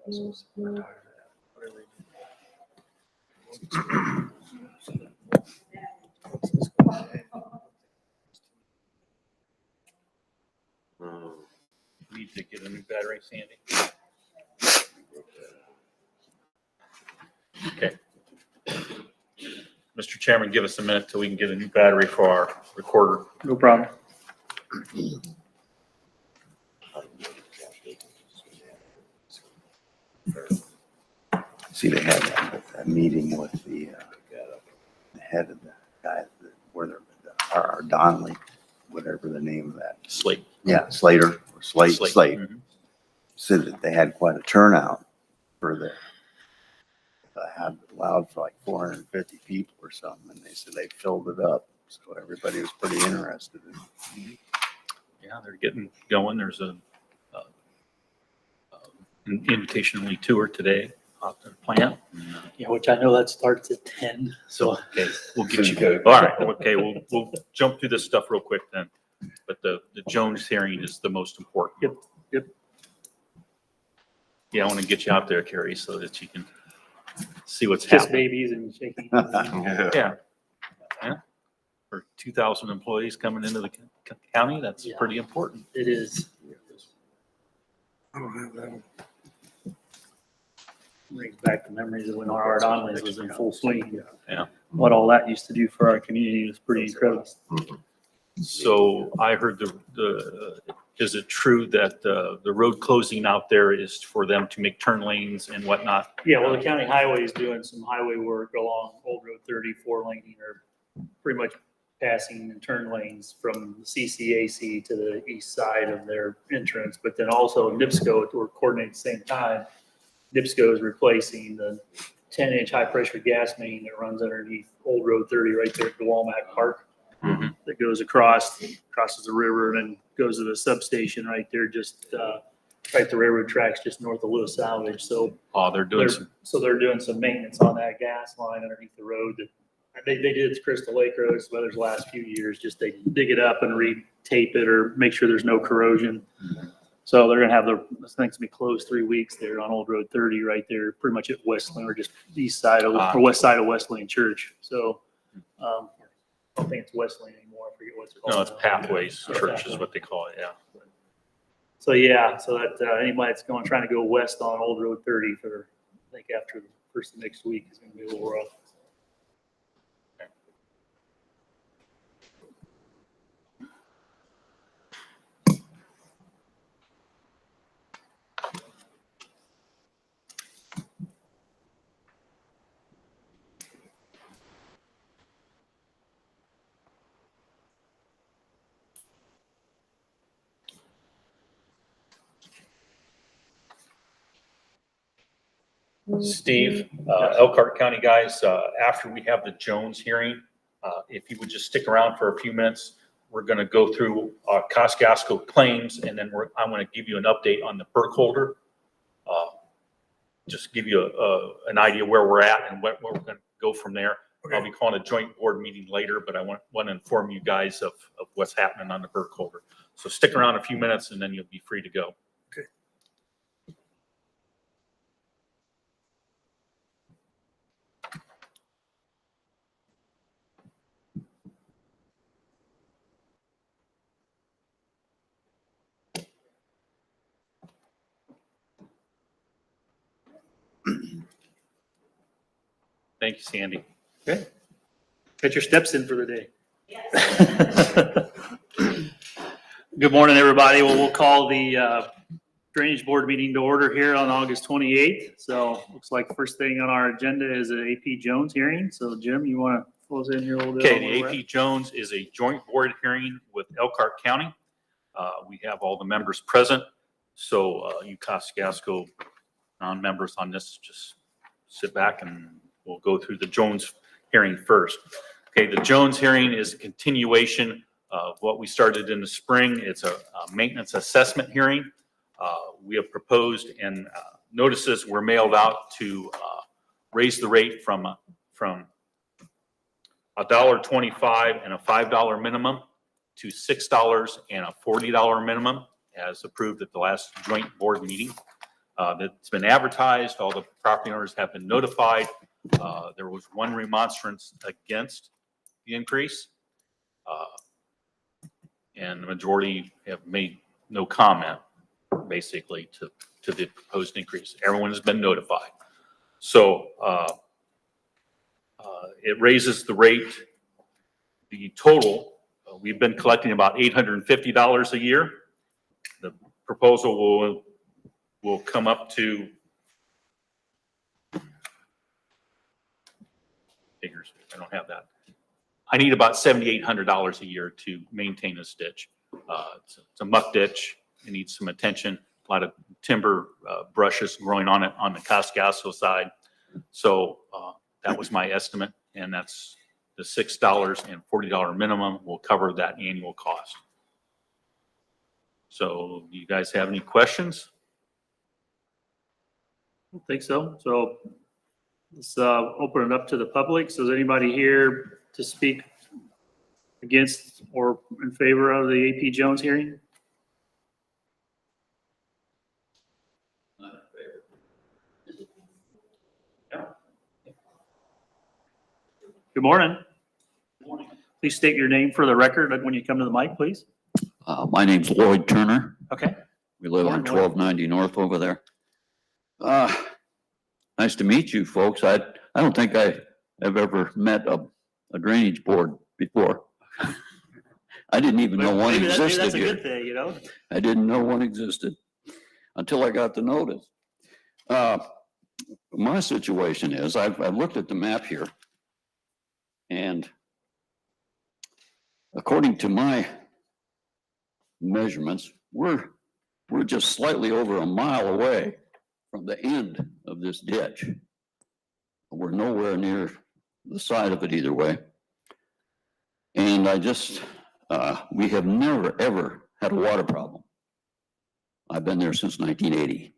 Need to get a new battery, Sandy. Okay. Mr. Chairman, give us a minute till we can get a new battery for our recorder. No problem. See, they had a meeting with the head of the guy, our Donnelly, whatever the name of that. Slate. Yeah, Slater, or Slate. Mhm. Said that they had quite a turnout for the, had allowed for like 450 people or something, and they said they filled it up. So everybody was pretty interested in it. Yeah, they're getting going. There's an invitation only tour today off the plant. Yeah, which I know that starts at 10. So, okay, we'll get you. All right, okay, we'll jump through this stuff real quick then. But the Jones hearing is the most important. Yep. Yeah, I want to get you out there, Carrie, so that you can see what's Kiss happening. babies and shaking. Yeah. For 2,000 employees coming into the county, that's Yeah. pretty important. It is. I don't have that one. Brings back the memories of when our Donnelly's was in full swing. Yeah. What all that used to do for our community was pretty incredible. So I heard is it true that the road closing out there is for them to make turn lanes and whatnot? Yeah, well, the county highway is doing some highway work along Old Road 30, 4-laning, or pretty much passing and turn lanes from CCAC to the east side of their entrance. But then also NIPSCO, we're coordinating at the same time. NIPSCO is replacing the 10-inch high-pressure gas main that runs underneath Old Road 30 right there at the Walmart Park. Mhm. That goes crosses the river and then goes to the substation right there, just right at the railroad tracks, just north of Lewis Salvage. So Oh, they're doing they're doing some maintenance on that gas line underneath the road that they did at Crystal Lake Road, so the last few years, just they dig it up and re-tape it or make sure there's no corrosion. So they're gonna have this thing's gonna be closed 3 weeks there on Old Road 30 right there, pretty much at Westland, or just east side of, or west side of Westland Church. So, I don't think it's Westland anymore. I forget what it's called. No, it's now. Pathways Yeah, Church is Pathway. what they call it, yeah. So that anybody that's trying to go west on Old Road 30 for, I think after the first of next week is gonna be a little rough. Steve, Elkhart County guys, after we have the Jones hearing, if you would just stick around for a few minutes, we're going to go through Kosciuszko claims, and then I'm going to give you an update on the Burkholder. Just give you an idea where we're at and what we're going to go from there. I'll be calling a joint board meeting later, but I want to inform you guys of what's happening on the Burkholder. So stick around a few minutes and then you'll be free to go. Okay. Thank you, Sandy. Okay. Get your steps in for the day. Good morning, everybody. Well, we'll call the Drainage Board meeting to order here on August 28th. So looks like the first thing on our agenda is an AP Jones hearing. So Jim, you want to close in here a little bit? Okay, the AP Jones is a joint board hearing with Elkhart County. We have all the members present. So you Kosciuszko non-members on this, just sit back and we'll go through the Jones hearing first. Okay, the Jones hearing is a continuation of what we started in the spring. It's a maintenance assessment hearing. We have proposed and notices were mailed out to raise the rate from $1.25 and a $5 minimum to $6 and a $40 minimum, as approved at the last joint board meeting. That's been advertised. All the property owners have been notified. There was one remonstrance against the increase. And the majority have made no comment, basically, to the proposed increase. Everyone has been notified. So it raises the rate, the total. We've been collecting about $850 a year. The proposal will come up to, figures, I don't have that. I need about $7,800 a year to maintain this ditch. It's a muck ditch. It needs some attention. A lot of timber brushes growing on it on the Coscaso side. So that was my estimate, and that's the $6.40 minimum will cover that annual cost. So do you guys have any questions? I don't think so. So let's open it up to the public. So is anybody here to speak against or in favor of the AP Jones hearing? Good morning. Please state your name for the record when you come to the mic, please. My name's Lloyd Turner. Okay. We live on Morning, Lloyd. 1290 North over there. Nice to meet you folks. I don't think I have ever met a drainage board before. I didn't even know one Maybe existed that's a here. good thing, you know? I didn't know one existed until I got the notice. My situation is I've looked at the map here, and according to my measurements, we're just slightly over a mile away from the end of this ditch. We're nowhere near the side of it either way. And we have never, ever had a water problem. I've been there since 1980.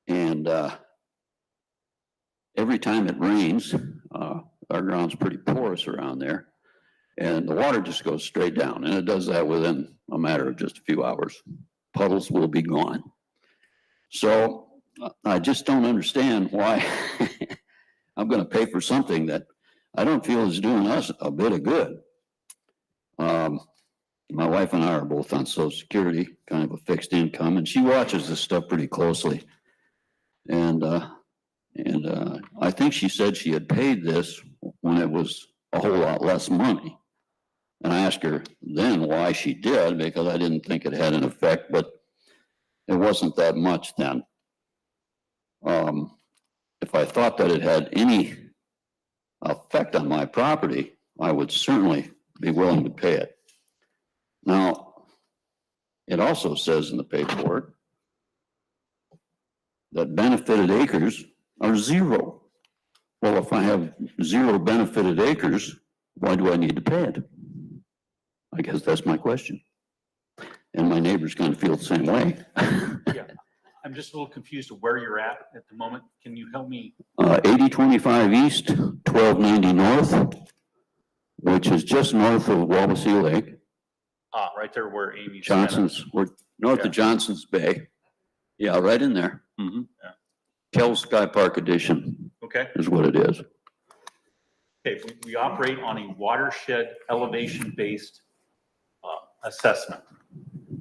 And every time it rains, our ground's pretty porous around there, and the water just goes straight down, and it does that within a matter of just a few hours. Puddles will be gone. So I just don't understand why I'm going to pay for something that I don't feel is doing us a bit of good. My wife and I are both on Social Security, kind of a fixed income, and she watches this stuff pretty closely. And I think she said she had paid this when it was a whole lot less money. And I asked her then why she did, because I didn't think it had an effect, but it wasn't that much then. If I thought that it had any effect on my property, I would certainly be willing to pay it. Now, it also says in the paperwork that benefited acres are zero. Well, if I have zero benefited acres, why do I need to pay it? I guess that's my question. And my neighbors kind of feel the same way. Yeah. I'm just a little confused of where you're at the moment. Can you help me? 8025 East, 1290 North, which is just north of Wabasee Lake. Right there where Amy's. Johnson's, we're north Yeah. of Johnson's Bay. Yeah, right in there. Yeah. Kell Sky Park Edition Okay. is what it is. Okay, we operate on a watershed elevation-based assessment.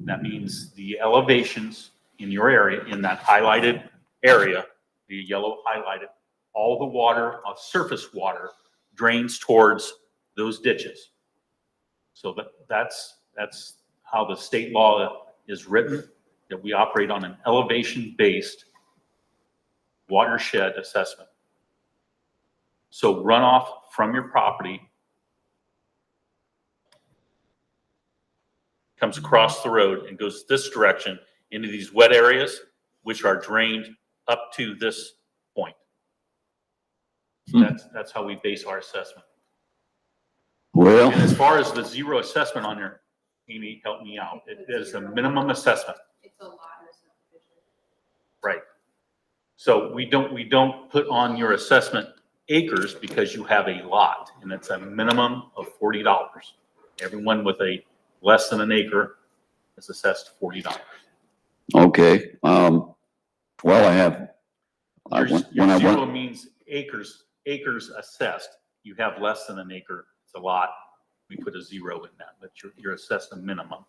That means the elevations in your area, in that highlighted area, the yellow highlighted, all the water, surface water drains towards those ditches. So that's how the state law is written, that we operate on an elevation-based watershed assessment. So runoff from your property comes across the road and goes this direction into these wet areas, which are drained up to this point. That's how we base our assessment. Well, And as far as the zero assessment on there, Amy, help me out. It is a minimum assessment. It's a lot in a subdivision. Right. So we don't put on your assessment acres because you have a lot, and it's a minimum of $40. Everyone with a less than an acre is assessed $40. okay. Well, I have, Your when I zero went, means acres assessed. You have less than an acre, it's a lot. We put a zero in that, but you're assessed a minimum.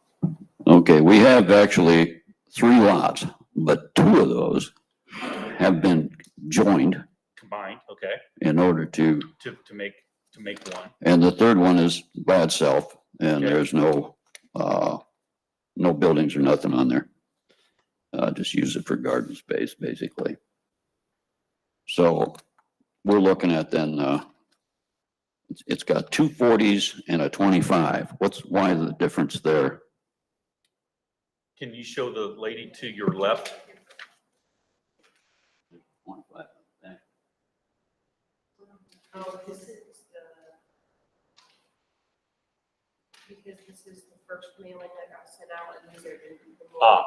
okay, we have actually 3 lots, but 2 of those have been joined Combined, okay, in order to, to make one. and the third one is by itself, and Okay. there's no, no buildings or nothing on there. Just use it for garden space, basically. So we're looking at then, it's got 2 40s and a 25. Why the difference there? Can you show the lady to your left? Oh, this is because this is the first mailing that got sent out, and these are the Ah.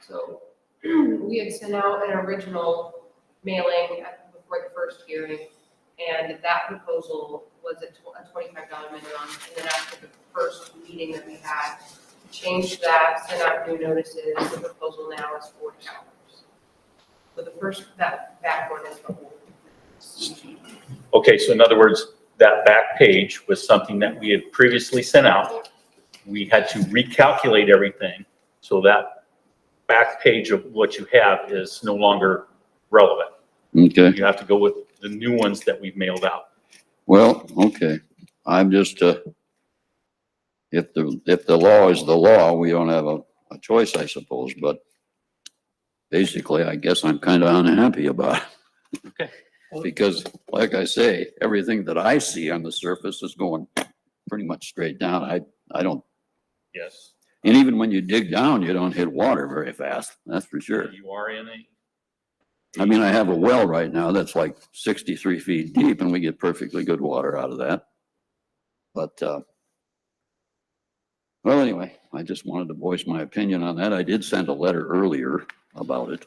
So, we had sent out an original mailing before the first hearing, and that proposal was a $25 minimum, and then after the first meeting that we had, changed that, sent out new notices, the proposal now is $40. So the first, that back one is the whole. Okay, so in other words, that back page was something that we had previously sent out. We had to recalculate everything, so that back page of what you have is no longer relevant. Okay, You have to go with the new ones that we've mailed out. well, okay, I'm just, if the law is the law, we don't have a choice, I suppose, but basically, I guess I'm kind of unhappy about it. Okay. Because, like I say, everything that I see on the surface is going pretty much straight down. I don't, Yes. and even when you dig down, you don't hit water very fast, that's for sure. You are in a. I mean, I have a well right now that's like 63 feet deep and we get perfectly good water out of that. But, well, anyway, I just wanted to voice my opinion on that. I did send a letter earlier about it.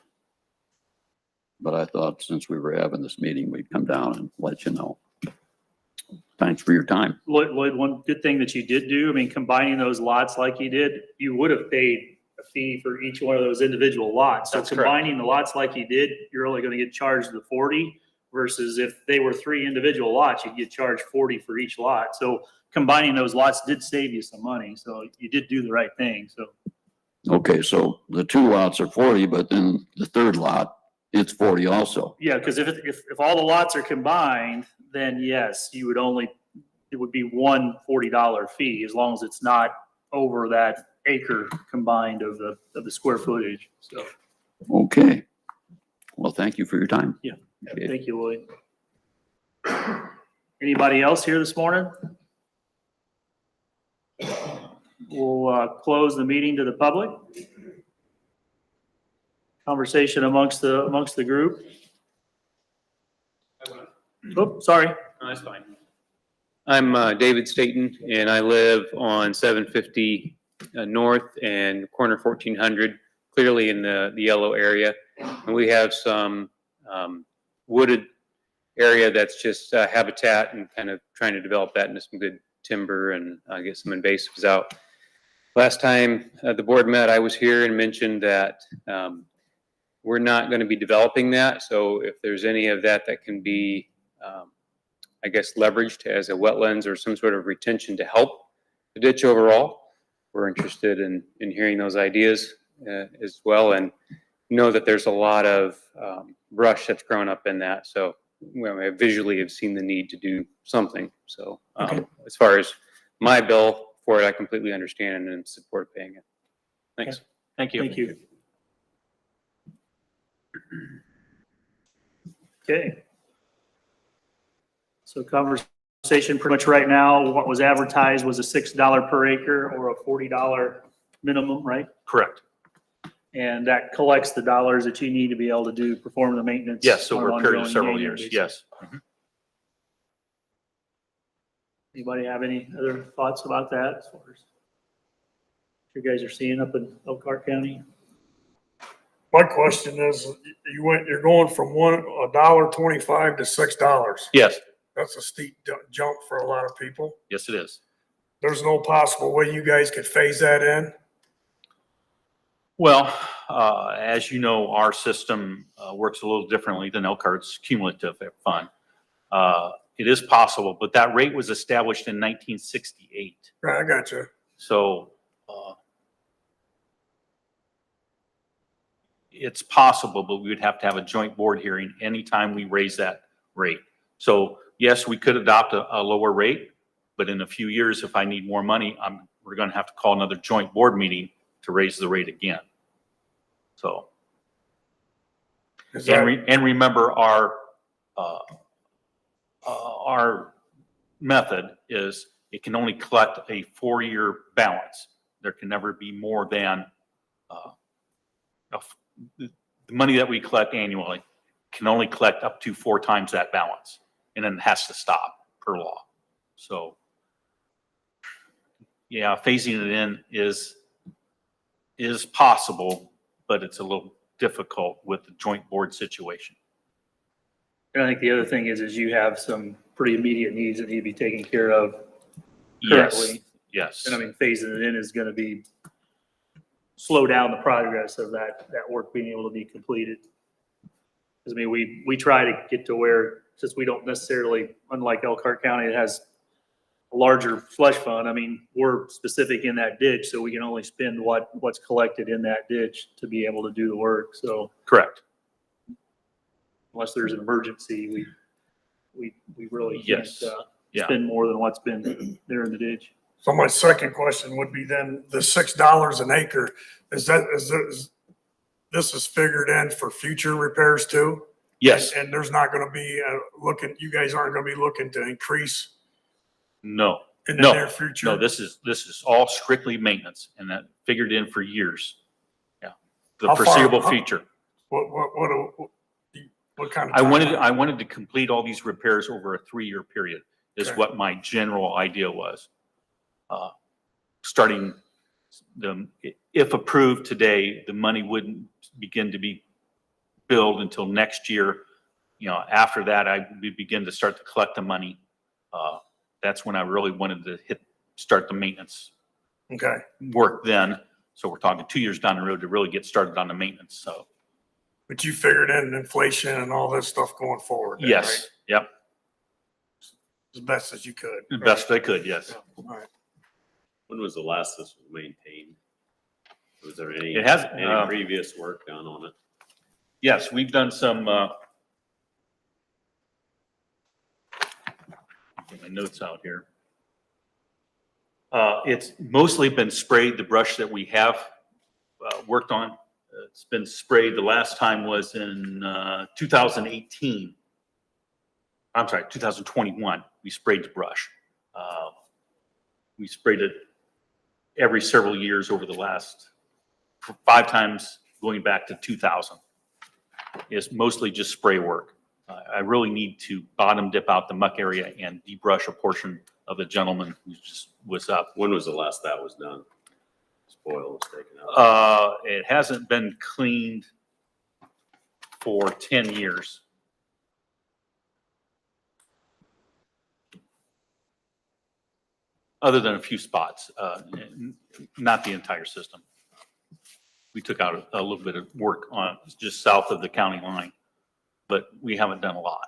But I thought since we were having this meeting, we'd come down and let you know. Thanks for your time. Lloyd, one good thing that you did do, I mean, combining those lots like you did, you would have paid a fee for each one of those individual lots. So That's correct. combining the lots like you did, you're only gonna get charged the 40 versus if they were 3 individual lots, you'd get charged 40 for each lot. So combining those lots did save you some money. So you did do the right thing, so. Okay, so the 2 lots are 40, but then the third lot, it's 40 also. Yeah, because if all the lots are combined, then yes, you would only, it would be one $40 fee as long as it's not over that acre combined of the square footage. So, Okay. Well, thank you for your time. Yeah. Okay. thank you, Lloyd. Anybody else here this morning? We'll close the meeting to the public. Conversation amongst the group. Oh, sorry. No, that's fine. I'm David Staton, and I live on 750 North and corner 1400, clearly in the yellow area. And we have some wooded area that's just habitat and kind of trying to develop that into some good timber and get some invasives out. Last time the board met, I was here and mentioned that we're not going to be developing that. So if there's any of that that can be I guess, leveraged as a wetlands or some sort of retention to help the ditch overall. We're interested in hearing those ideas as well, and know that there's a lot of brush that's grown up in that. So I visually have seen the need to do something. So as far as my bill for it, I completely understand and support paying it. Thanks. Okay. Thank you. Thank you. Okay. So conversation pretty much right now, what was advertised was a $6 per acre or a $40 minimum, right? Correct. And that collects the dollars that you need to be able to perform the maintenance. Yes, over on a an period of ongoing several annual years, basis. yes. Mhm. Anybody have any other thoughts about that as far as you guys are seeing up in Elkhart County? My question is, you're going from $1.25 to $6. Yes, That's a steep jump for a lot of people. yes, it is. There's no possible way you guys could phase that in? Well, as you know, our system works a little differently than Elkhart's cumulative fund. It is possible, but that rate was established in 1968. Right, I got you. So it's possible, but we would have to have a joint board hearing anytime we raise that rate. So yes, we could adopt a lower rate, but in a few years, if I need more money, we're going to have to call another joint board meeting to raise the rate again. So, Is that, and remember our method is it can only collect a 4-year balance. There can never be more than the money that we collect annually can only collect up to 4 times that balance, and then it has to stop per law. So, yeah, phasing it in is possible, but it's a little difficult with the joint board situation. And I think the other thing is you have some pretty immediate needs that need to be taken care of Yes, currently. yes. And I mean, phasing it in is gonna be, slow down the progress of that work being able to be completed. Because I mean, we try to get to where, since we don't necessarily, unlike Elkhart County, it has a larger slush fund. I mean, we're specific in that ditch, so we can only spend what's collected in that ditch to be able to do the work. So Correct. unless there's an emergency, we really can't Yes. Yeah. spend more than what's been there in the ditch. so my second question would be then the $6 an acre, is this is figured in for future repairs too? Yes. And there's not gonna be you guys aren't gonna be looking to increase No. in the No. near future? No, this is all strictly maintenance, and that figured in for years. Yeah. The How far- foreseeable how- future. What kind of? I timeline? wanted to complete all these repairs over a 3-year period is Okay. what my general idea was. Starting if approved today, the money wouldn't begin to be billed until next year. You know, after that, we begin to start to collect the money. That's when I really wanted to start the maintenance Okay, work then. So we're talking 2 years down the road to really get started on the maintenance. So but you figured in inflation and all this stuff going forward? then, yes, right? yep, As best as you could. the best I could, yes. All right. When was the last this was maintained? Was there any, It has, any previous work done on it? yes, we've done some, get my notes out here. It's mostly been sprayed, the brush that we have worked on. It's been sprayed. The last time was in 2018. I'm sorry, 2021. We sprayed the brush. We sprayed it every several years over the last 5 times going back to 2000. It's mostly just spray work. I really need to bottom dip out the muck area and debrush a portion of the gentleman who just was up. When was the last that was done? Spoil was taken out. It hasn't been cleaned for 10 years. Other than a few spots, not the entire system. We took out a little bit of work on just south of the county line, but we haven't done a lot.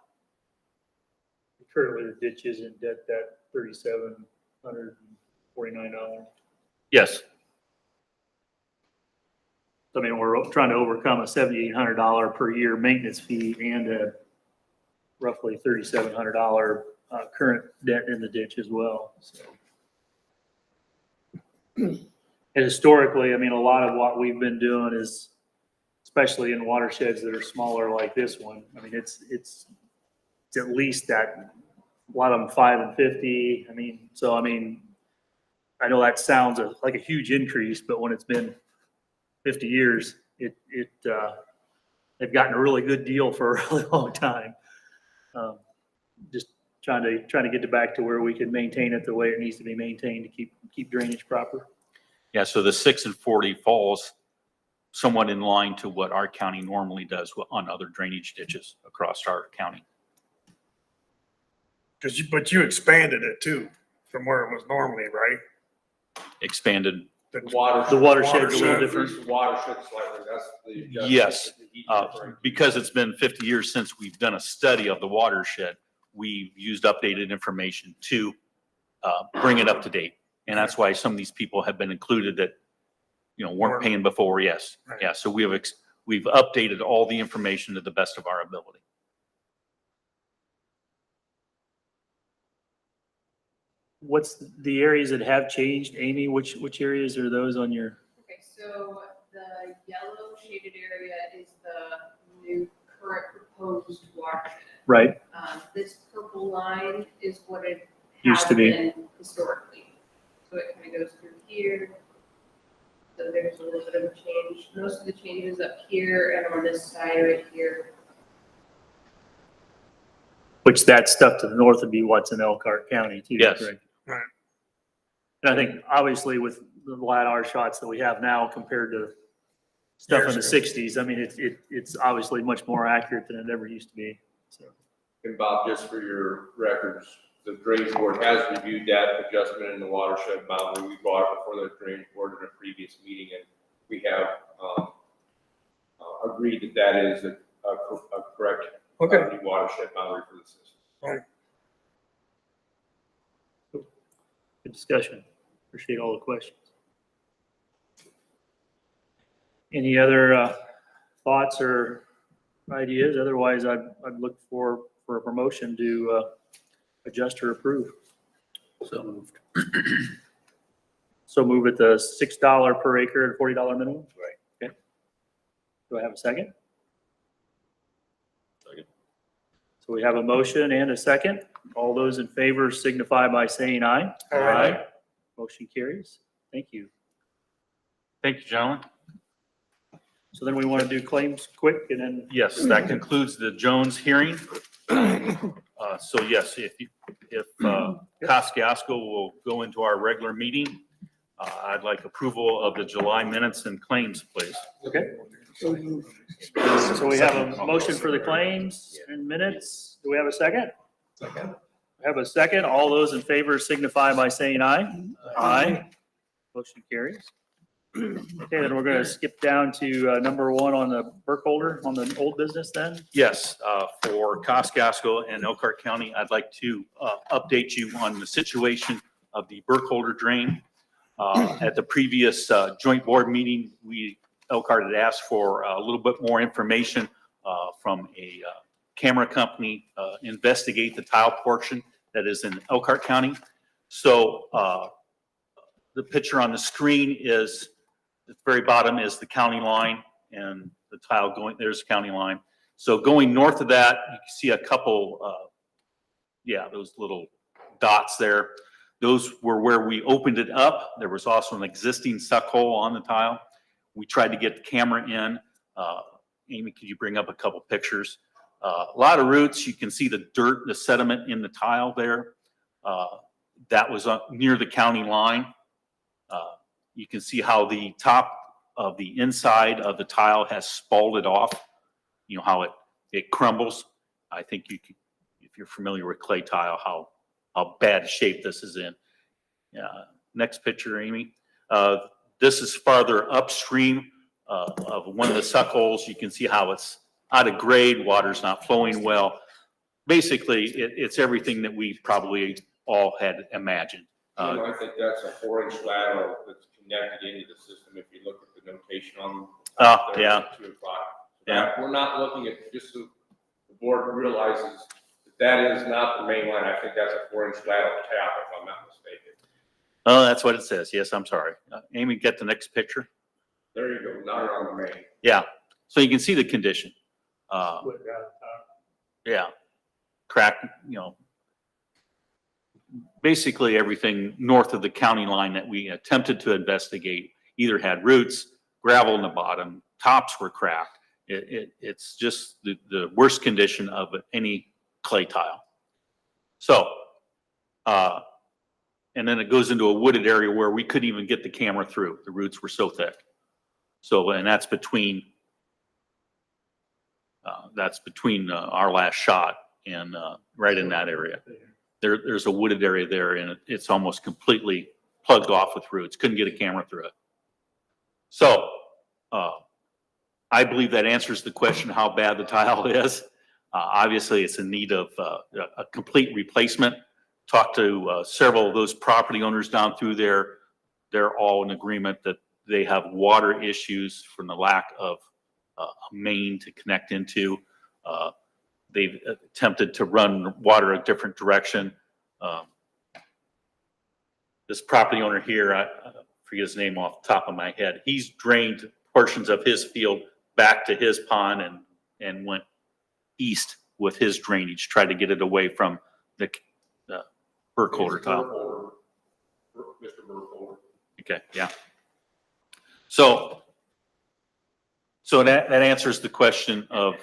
Currently, the ditch is in debt that $3,749. Yes, I mean, we're trying to overcome a $7,800 per year maintenance fee and a roughly $3,700 current debt in the ditch as well, so. And historically, I mean, a lot of what we've been doing is, especially in watersheds that are smaller like this one, I mean, it's at least that, a lot of them 5 and 50. I mean, so, I mean, I know that sounds like a huge increase, but when it's been 50 years, they've gotten a really good deal for a really long time. Just trying to get it back to where we can maintain it the way it needs to be maintained to keep drainage proper. yeah, so the 6 and 40 falls somewhat in line to what our county normally does on other drainage ditches across our county. But you expanded it too, from where it was normally, right? Expanded The watershed's a little Watershed. different. The watershed slightly, that's the. adjustment Yes, that he's Uh, referring to. because it's been 50 years since we've done a study of the watershed, we've used updated information to bring it up to date. And that's why some of these people have been included that, weren't paying before, yes. Right. Yeah, so we've updated all the information to the best of our ability. What's the areas that have changed? Amy, which areas are those on your? Okay, so the yellow shaded area is the new current proposed watershed. Right. This purple line is what it Used has to be. been historically. So it kind of goes through here. So there's a little bit of a change. Most of the changes up here and on this side right here. Which that stuff to the north would be what's in Elkhart County too. Yes. correct? Right. And I think obviously with the LiDAR shots that we have now compared to stuff in the Years ago. sixties, I mean, it's obviously much more accurate than it ever used to be. So, And Bob, just for your records, the drainage board has reviewed that adjustment in the watershed boundary. We brought it before the drainage board in a previous meeting, and we have, agreed that that is a correct Okay. new watershed boundary for the system. good discussion. Appreciate all the questions. Any other thoughts or ideas? Otherwise, I'd look for a promotion to adjust or approve. So moved. So move at the $6 per acre and $40 minimum? Right. Okay. Do I have a second? Second. So we have a motion and a second. All those in favor signify by saying aye. Aye. Motion carries. Thank you. Thank you, gentlemen. So then we want to do claims quick and then, Yes, that concludes the Jones hearing. So yes, if Kosciuszko will go into our regular meeting, I'd like approval of the July minutes and claims, please. okay? So we have a motion for the claims and minutes. Do we have a second? Second. We have a second. All those in favor signify by saying aye. Aye. Motion carries. Okay, then we're going to skip down to number one on the Burkholder, on the old business then. Yes, for Kosciuszko and Elkhart County, I'd like to update you on the situation of the Burkholder drain. At the previous joint board meeting, Elkhart had asked for a little bit more information from a camera company, investigate the tile portion that is in Elkhart County. So the picture on the screen is, at the very bottom is the county line and the tile going, there's the county line. So going north of that, you can see a couple, those little dots there. Those were where we opened it up. There was also an existing suck hole on the tile. We tried to get the camera in. Amy, could you bring up a couple pictures? A lot of roots. You can see the dirt, the sediment in the tile there. That was near the county line. You can see how the top of the inside of the tile has spalted off. You know, how it crumbles. I think you can, if you're familiar with clay tile, how bad shape this is in. Next picture, Amy. This is farther upstream of one of the suck holes. You can see how it's out of grade, water's not flowing well. Basically, it's everything that we probably all had imagined. I think that's a 4-inch lateral that's connected into the system, if you look at the notation on. there, Yeah. 2 o'clock. Yeah. We're not looking at, just so the board realizes that is not the main line. I think that's a 4-inch lateral tap, if I'm not mistaken. Oh, that's what it says. Yes, I'm sorry. Amy, get the next picture. There you go, not on the main. Yeah, so you can see the condition. Yeah, crack, basically everything north of the county line that we attempted to investigate either had roots, gravel in the bottom, tops were cracked. It's just the worst condition of any clay tile. So, and then it goes into a wooded area where we couldn't even get the camera through. The roots were so thick. So, and that's between our last shot and right in that area. There's a wooded area there and it's almost completely plugged off with roots. Couldn't get a camera through it. So, I believe that answers the question how bad the tile is. Obviously, it's in need of a complete replacement. Talked to several of those property owners down through there. They're all in agreement that they have water issues from the lack of a main to connect into. They've attempted to run water a different direction. This property owner here, I forget his name off the top of my head, he's drained portions of his field back to his pond and went east with his drainage, tried to get it away from the Burkholder tile. Mr. Burkholder. Okay, yeah. So that answers the question of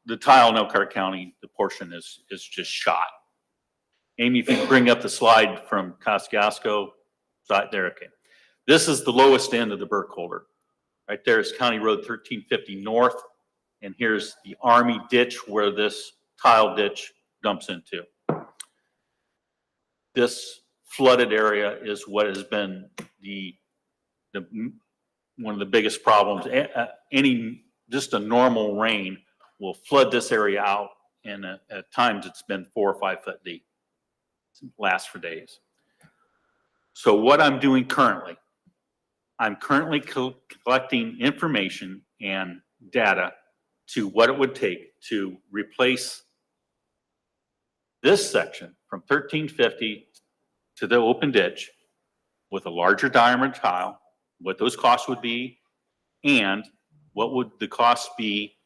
the tile in Elkhart County, the portion is just shot. Amy, if you can bring up the slide from Kosciuszko, right there, okay. This is the lowest end of the Burkholder. Right there is County Road 1350 North, and here's the Army ditch where this tile ditch dumps into. This flooded area is what has been one of the biggest problems. Just a normal rain will flood this area out, and at times it's been 4 or 5 foot deep. It lasts for days. So what I'm doing currently, I'm currently collecting information and data to what it would take to replace this section from 1350 to the open ditch with a larger diameter tile, what those costs would be, and what would the cost be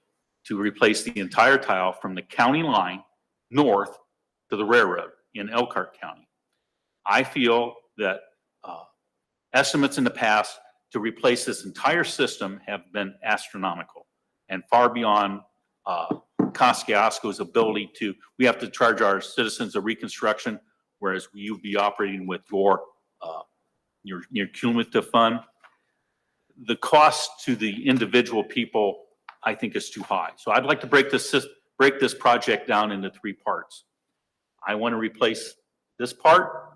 to replace the entire tile from the county line north to the railroad in Elkhart County. I feel that estimates in the past to replace this entire system have been astronomical and far beyond Kosciuszko's ability to, we have to charge our citizens a reconstruction, whereas you'd be operating with your cumulative fund. The cost to the individual people, I think, is too high. So I'd like to break this project down into 3 parts. I want to replace this part.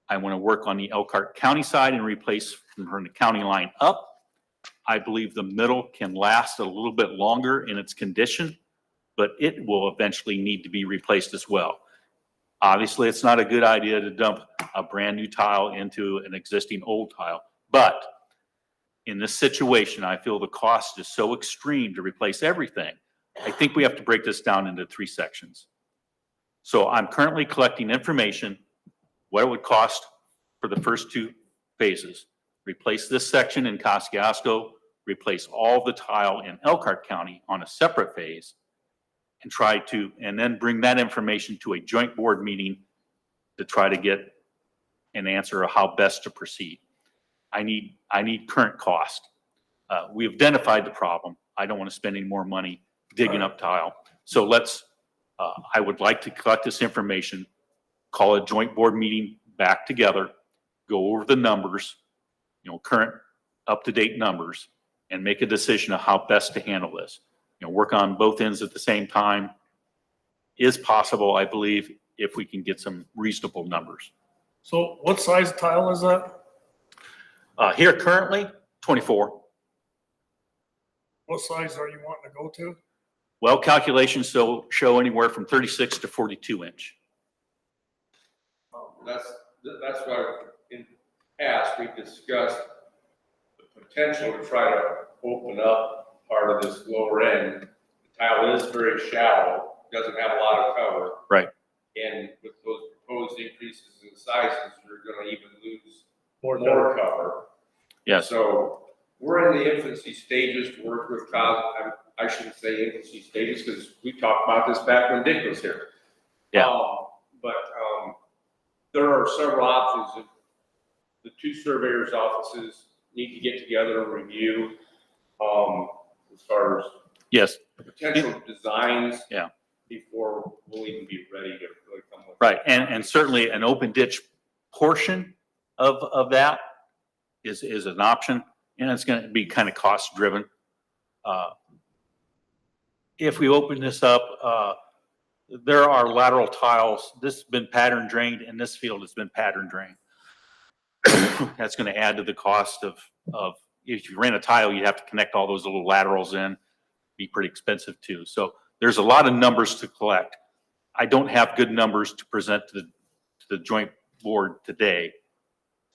I want to work on the Elkhart County side and replace from the county line up. I believe the middle can last a little bit longer in its condition, but it will eventually need to be replaced as well. Obviously, it's not a good idea to dump a brand new tile into an existing old tile, but in this situation, I feel the cost is so extreme to replace everything. I think we have to break this down into 3 sections. So I'm currently collecting information, what it would cost for the first 2 phases. Replace this section in Kosciuszko, replace all the tile in Elkhart County on a separate phase, and then bring that information to a joint board meeting to try to get an answer of how best to proceed. I need current cost. We've identified the problem. I don't want to spend any more money digging up tile. So I would like to collect this information, call a joint board meeting back together, go over the numbers, current up-to-date numbers, and make a decision of how best to handle this. Work on both ends at the same time is possible, I believe, if we can get some reasonable numbers. So what size tile is that? Here currently, 24. What size are you wanting to go to? Well, calculations show anywhere from 36 to 42 inch. That's why in past we've discussed the potential to try to open up part of this lower end. The tile is very shallow, doesn't have a lot of cover. Right. And with those proposed increases in sizes, you're gonna even lose More more cover. Yes. So we're in the infancy stages to work with I shouldn't say infancy stages because we talked about this back when Dick was here. Yeah. But there are several options. The 2 surveyors' offices need to get together and review as far as Yes. potential designs. Yeah. Before we'll even be ready to really come with. Right. And certainly an open ditch portion of that is an option, and it's going to be kind of cost driven. If we open this up, there are lateral tiles. This has been pattern drained, and this field has been pattern drained. That's going to add to the cost of if you ran a tile, you have to connect all those little laterals in, be pretty expensive too. So there's a lot of numbers to collect. I don't have good numbers to present to the joint board today.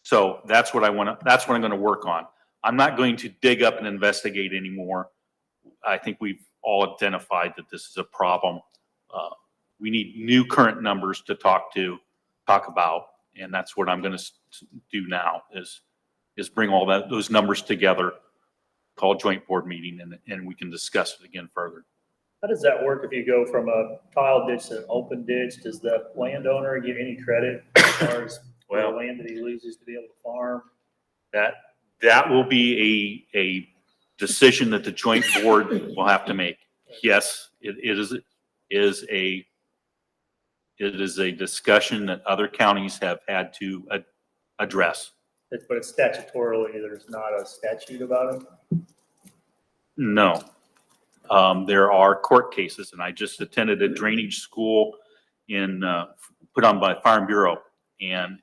So that's what I'm gonna work on. I'm not going to dig up and investigate anymore. I think we've all identified that this is a problem. We need new current numbers to talk about, and that's what I'm gonna do now is bring all those numbers together, call a joint board meeting, and we can discuss it again further. How does that work if you go from a tile ditch to an open ditch? Does the landowner give any credit as far as the land that he loses to be able to farm? That will be a decision that the joint board will have to make. Yes, it is a discussion that other counties have had to address. But it's statutorily, there's not a statute about it? No. There are court cases, and I just attended a drainage school put on by Farm Bureau, and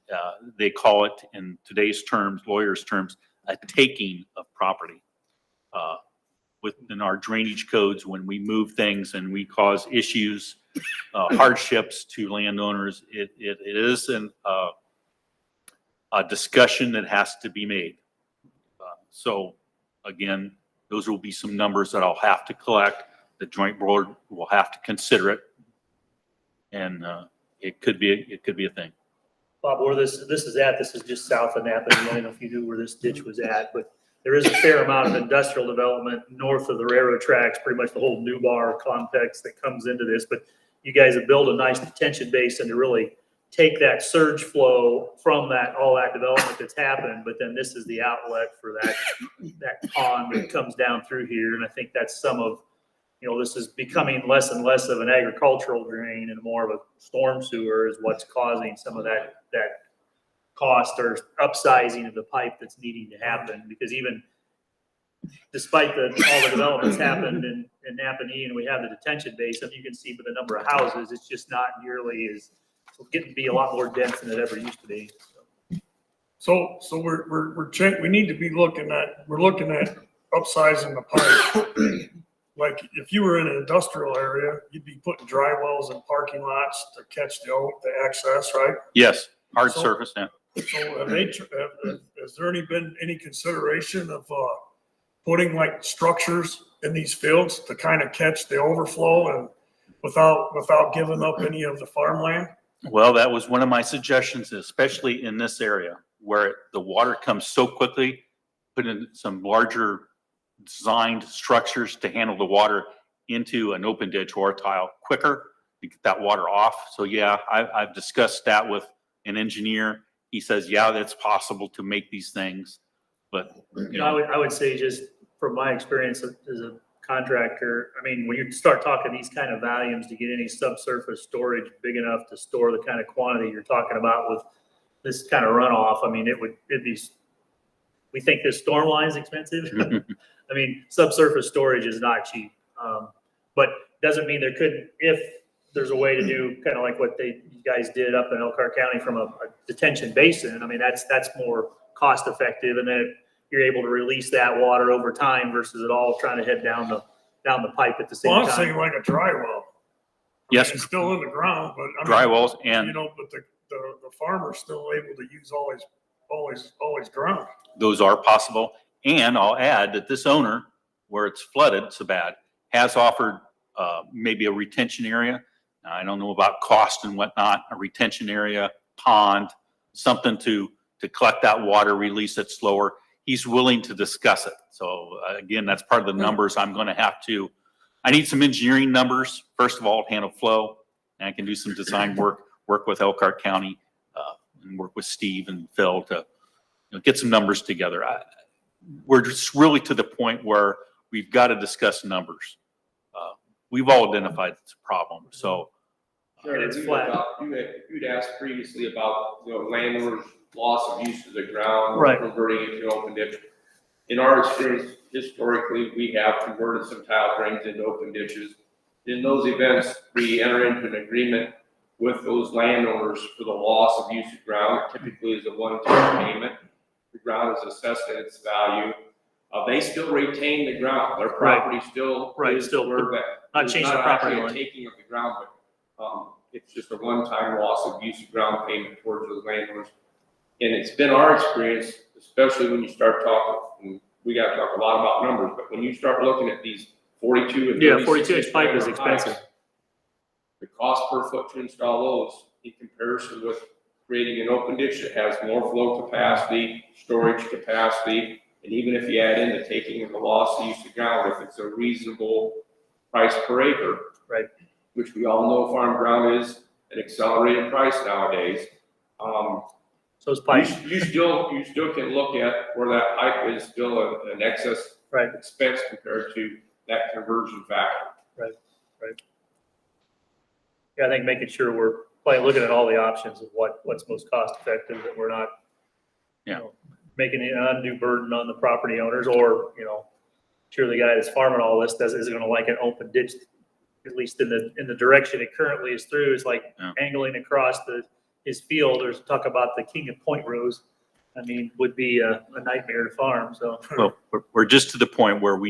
they call it, in today's terms, lawyers' terms, a taking of property. Within our drainage codes, when we move things and we cause issues, hardships to landowners, it is a discussion that has to be made. So again, those will be some numbers that I'll have to collect. The joint board will have to consider it. And it could be a thing. Bob, where this is just south of Napa. I don't know if you knew where this ditch was at, but there is a fair amount of industrial development north of the railroad tracks, pretty much the whole Newbar complex that comes into this. But you guys have built a nice detention basin to really take that surge flow from all that development that's happened. But then this is the outlet for that pond that comes down through here. And I think that's some of, this is becoming less and less of an agricultural drain and more of a storm sewer is what's causing some of that cost or upsizing of the pipe that's needing to happen. Because even despite all the developments happened in Napanee and we have the detention basin, you can see by the number of houses, it's just not nearly as, it's getting to be a lot more dense than it ever used to be. So we need to be looking at upsizing the pipe. Like if you were in an industrial area, you'd be putting dry wells in parking lots to catch the excess, right? Yes, hard So- surface now. So has there been any consideration of putting like structures in these fields to kind of catch the overflow and without giving up any of the farmland? Well, that was one of my suggestions, especially in this area where the water comes so quickly, put in some larger designed structures to handle the water into an open ditch or a tile quicker to get that water off. So yeah, I've discussed that with an engineer. He says, yeah, that's possible to make these things, but I would say just from my experience as a contractor, I mean, when you start talking these kind of volumes to get any subsurface storage big enough to store the kind of quantity you're talking about with this kind of runoff, I mean, we think this storm line is expensive. I mean, subsurface storage is not cheap. But doesn't mean there couldn't, if there's a way to do kind of like what you guys did up in Elkhart County from a detention basin. I mean, that's more cost effective, and then you're able to release that water over time versus it all trying to head down the pipe at the same Well, I'm time. saying like a dry well. yes, It's still in the ground, but I mean, dry wells and but the farmer's still able to use all his ground. those are possible. And I'll add that this owner, where it's flooded so bad, has offered maybe a retention area. Now, I don't know about cost and whatnot, a retention area, pond, something to collect that water, release it slower. He's willing to discuss it. So again, that's part of the numbers I'm going to have to, I need some engineering numbers, first of all, to handle flow. And I can do some design work with Elkhart County, and work with Steve and Phil to get some numbers together. We're just really to the point where we've got to discuss numbers. We've all identified it's a problem, so. And it's flat. You'd asked previously about, landowners' loss of use of the ground. Right. Converting it to open ditch. In our experience, historically, we have converted some tile drains into open ditches. In those events, we enter into an agreement with those landowners for the loss of use of ground. It typically is a one-time payment. The ground is assessed at its value. They still retain the ground, their property still Right, is still, where that. not it's changing the not property actually a line. Taking of the ground, but, it's just a one-time loss of use of ground payment towards those landowners. And it's been our experience, especially when you start talking, and we gotta talk a lot about numbers, but when you start looking at these 42 and Yeah, 36 42 inch inch pipe is diameter expensive. pipes, the cost per foot to install those in comparison with creating an open ditch that has more flow capacity, storage capacity, and even if you add in the taking of the loss of use of ground, if it's a reasonable price per acre. Right. Which we all know farm ground is an accelerated price nowadays. So it's pipe. You still can look at where that pipe is still an excess Right. expense compared to that conversion factor. Yeah, I think making sure we're looking at all the options of what's most cost effective, that we're not, you Yeah. know, making an undue burden on the property owners, or, you know, sure the guy that's farming all this isn't gonna like an open ditch, at least in the direction it currently is through. It's like Yeah. angling across his field. There's talk about the King of Point Rose. I mean, would be a nightmare to farm, so. Well, we're just to the point where I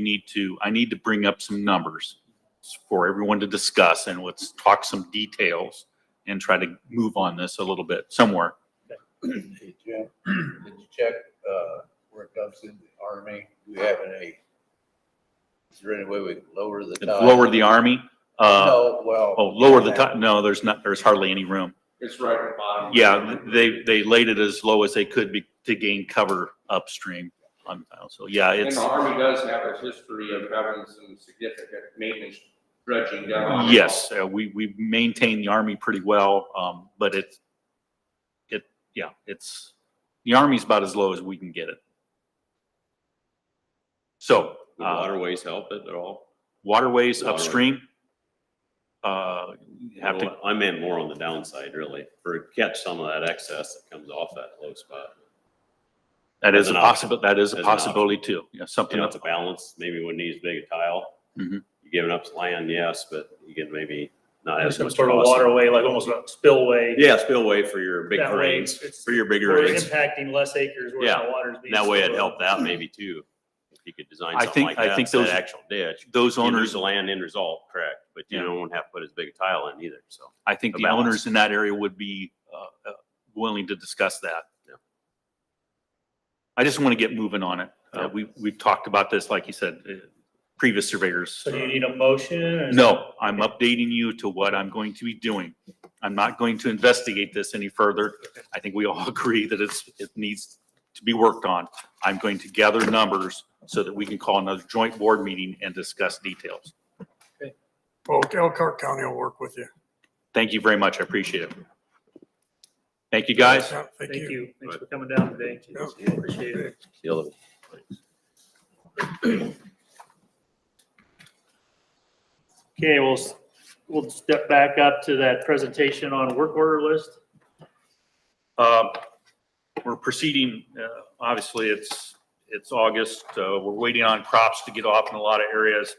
need to bring up some numbers for everyone to discuss, and let's talk some details and try to move on this a little bit somewhere. Hey, Jim, did you check, where it comes in the Army? Do we have is there any way we can lower the tide? Lower the Army, No, well. lower the top, no, there's hardly any room. It's right at the bottom. Yeah, they laid it as low as they could be to gain cover upstream on tile. So yeah, And it's, the Army does have a history of having some significant maintenance dredging down. yes, we maintain the Army pretty well, but the Army's about as low as we can get it. So, Would waterways help it at all? waterways Waterway. upstream, you have to, Well, I meant more on the downside, really, for catch some of that excess that comes off that low spot. that is as a an option. that is a As an option. possibility too. Yeah, You something know, else. it's a balance, maybe wouldn't need as big a tile. Mhm. You're giving up some land, yes, but you can maybe not have as Some much sort of cost. waterway, like almost a spillway. Yeah, spillway for your big That way drains, it's- for your bigger We're drains. impacting less acres where Yeah, the water's being. That way it'd spilled help that maybe too. If you could design I something think- like I that, think instead of those- actual ditch. Those You lose owners, the land end result, correct, but you Yeah. don't have to put as big a tile in either, so. I think a the balance. owners in that area would be willing to discuss that. Yeah. I just want to get moving on it. We've talked about this, like you said, previous surveyors. So do you need a motion? or- No, I'm updating you to what I'm going to be doing. I'm not going to investigate this any further. I think we all agree that it needs to be worked on. I'm going to gather numbers so that we can call another joint board meeting and discuss details. Well, Elkhart County will work with you. Thank you very much. I appreciate it. Thank you, guys. Yeah, Thank you. Thanks for coming down today. Yeah. Appreciate it. The other- Okay, we'll step back up to that presentation on work order list. We're proceeding, obviously, it's August. We're waiting on crops to get off in a lot of areas.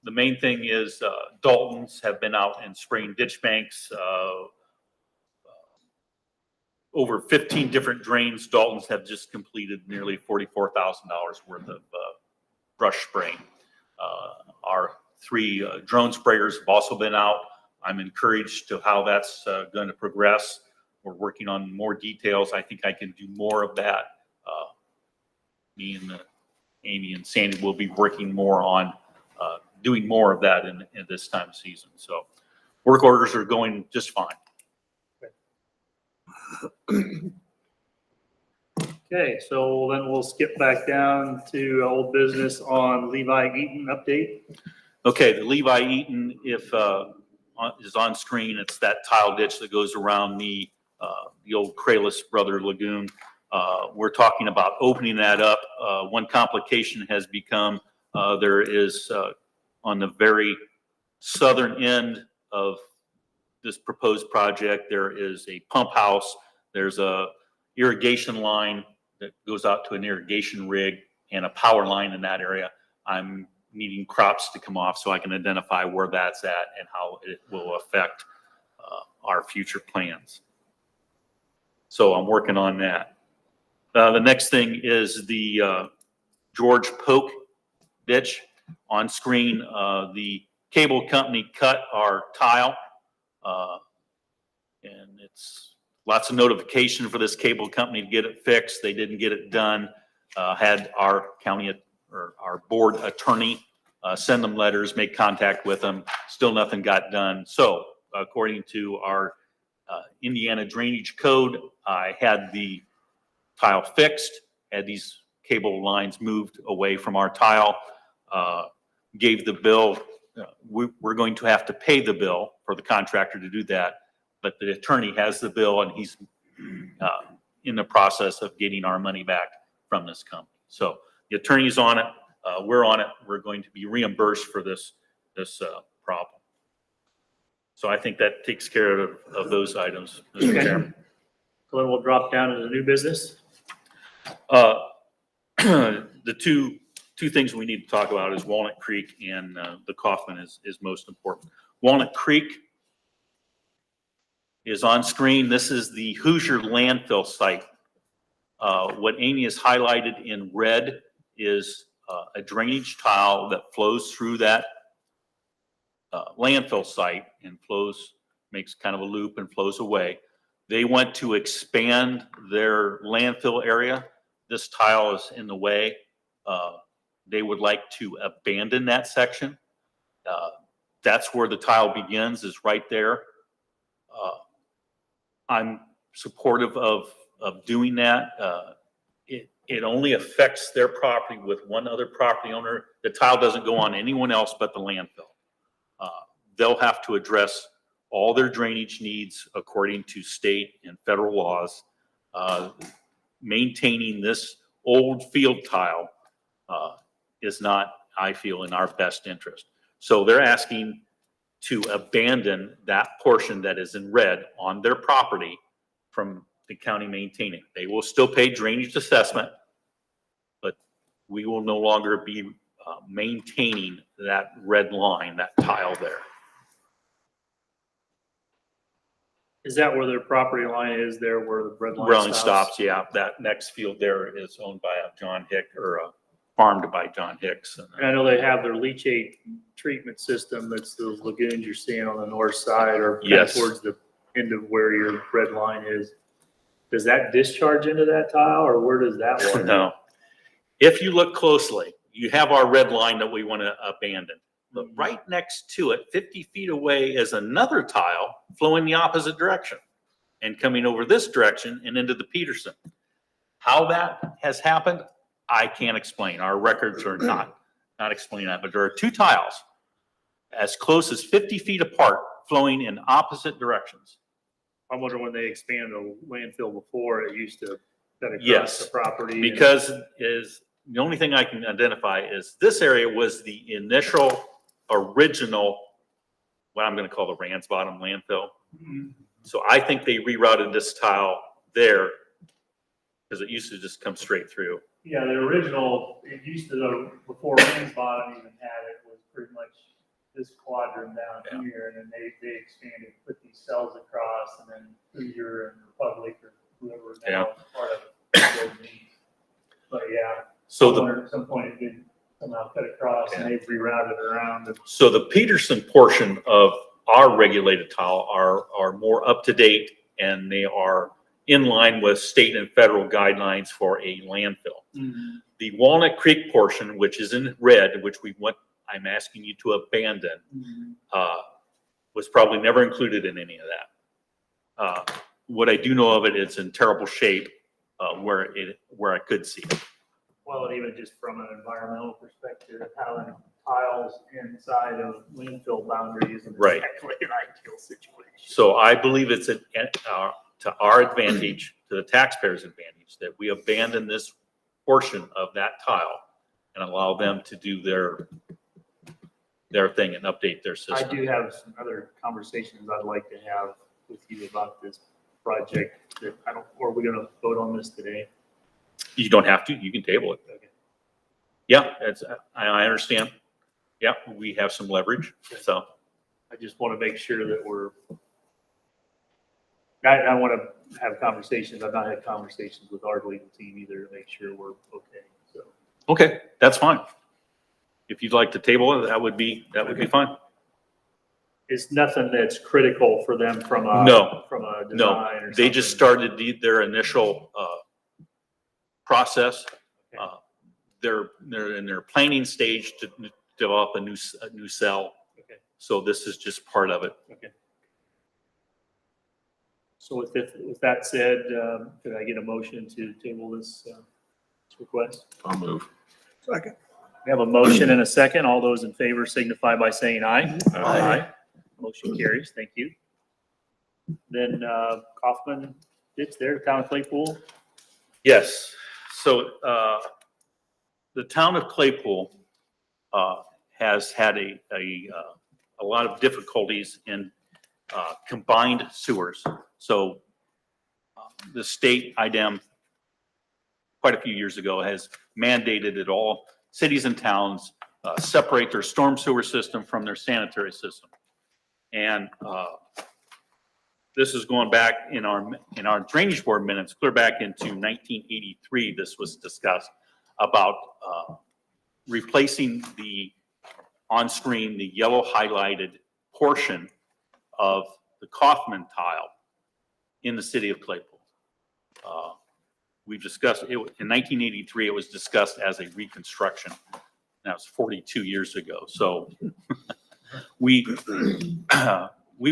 The main thing is Daltons have been out and spraying ditch banks. Over 15 different drains. Daltons have just completed nearly $44,000 worth of brush spraying. Our 3 drone sprayers have also been out. I'm encouraged to how that's going to progress. We're working on more details. I think I can do more of that. Me and Amy and Sandy will be working more on doing more of that in this time of season. So work orders are going just fine. Okay, so then we'll skip back down to old business on Levi Eaton update. Okay, the Levi Eaton, if is on screen, it's that tile ditch that goes around the old Kralis Brother Lagoon. We're talking about opening that up. One complication has become there is on the very southern end of this proposed project, there is a pump house. There's a irrigation line that goes out to an irrigation rig and a power line in that area. I'm needing crops to come off so I can identify where that's at and how it will affect our future plans. So I'm working on that. The next thing is the George Polk ditch. On screen, the cable company cut our tile. And it's lots of notification for this cable company to get it fixed. They didn't get it done. Had our county or our board attorney send them letters, make contact with them. Still nothing got done. So according to our Indiana drainage code, I had the tile fixed, had these cable lines moved away from our tile, gave the bill. We're going to have to pay the bill for the contractor to do that, but the attorney has the bill and he's in the process of getting our money back from this company. So the attorney's on it, we're on it, we're going to be reimbursed for this problem. So I think that takes care of those items, Mr. Okay. Chairman. So then we'll drop down to the new business. The two things we need to talk about is Walnut Creek and the Kaufman is most important. Walnut Creek is on screen. This is the Hoosier landfill site. What Amy has highlighted in red is a drainage tile that flows through that landfill site and makes kind of a loop and flows away. They want to expand their landfill area. This tile is in the way. They would like to abandon that section. That's where the tile begins, is right there. I'm supportive of doing that. It only affects their property with one other property owner. The tile doesn't go on anyone else but the landfill. They'll have to address all their drainage needs according to state and federal laws. Maintaining this old field tile is not, I feel, in our best interest. So they're asking to abandon that portion that is in red on their property from the county maintaining. They will still pay drainage assessment, but we will no longer be maintaining that red line, that tile there. Is that where their property line is there, where the red line Railing stops? stops, yeah. That next field there is owned by John Hick, or farmed by John Hicks. And I know they have their leachate treatment system. That's those lagoons you're seeing on the north side or kind of Yes. towards the end of where your red line is. Does that discharge into that tile, or where does that water? No. If you look closely, you have our red line that we want to abandon. But right next to it, 50 feet away, is another tile flowing the opposite direction and coming over this direction and into the Peterson. How that has happened, I can't explain. Our records are not explaining that, but there are two tiles as close as 50 feet apart flowing in opposite directions. I wonder when they expanded the landfill before, it used to cut across Yes, the property. and- Because the only thing I can identify is this area was the original, what I'm going to call the Rand's Bottom landfill. So I think they rerouted this tile there because it used to just come straight through. Yeah, the original, it used to, before Rand's Bottom even had it, was pretty much this quadrant down here, and then they expanded, put these cells across, and then Hoosier and Republic or whoever now is part of it. But yeah, So at some point it did somehow cut across, and they've rerouted around. So the Peterson portion of our regulated tile are more up to date, and they are in line with state and federal guidelines for a landfill. The Walnut Creek portion, which is in red, which I'm asking you to abandon, was probably never included in any of that. What I do know of it, it's in terrible shape where I could see it. Well, and even just from an environmental perspective, having tiles inside of landfill boundaries is Right. exactly an ideal situation. So I believe it's to our advantage, to the taxpayers' advantage, that we abandon this portion of that tile and allow them to do their thing and update their I system. do have some other conversations I'd like to have with you about this project that or are we gonna vote on this today? You don't have to, you can table it. Okay. Yeah, I understand. Yeah, we have some leverage, so. I just want to make sure that I want to have conversations. I've not had conversations with our legal team either to make sure we're okay, so. Okay, that's fine. If you'd like to table it, that would be fine. It's nothing that's critical for them from a. No, From a design No, or they just something. started their initial process. Okay. They're in their planning stage to develop a new cell. Okay. So this is just part of it. Okay. So with that said, could I get a motion to table this request? I'll move. Second. We have a motion and a second. All those in favor signify by saying aye. Aye. Motion carries. Thank you. Then Kaufman, it's there, Town of Claypool. Yes, so the town of Claypool has had a lot of difficulties in combined sewers. So the state IDEM, quite a few years ago, has mandated that all cities and towns separate their storm sewer system from their sanitary system. And this is going back in our drainage board minutes, clear back into 1983, this was discussed about replacing on screen, the yellow highlighted portion of the Kaufman tile in the city of Claypool. We've discussed it in 1983, it was discussed as a reconstruction. That was 42 years ago. So we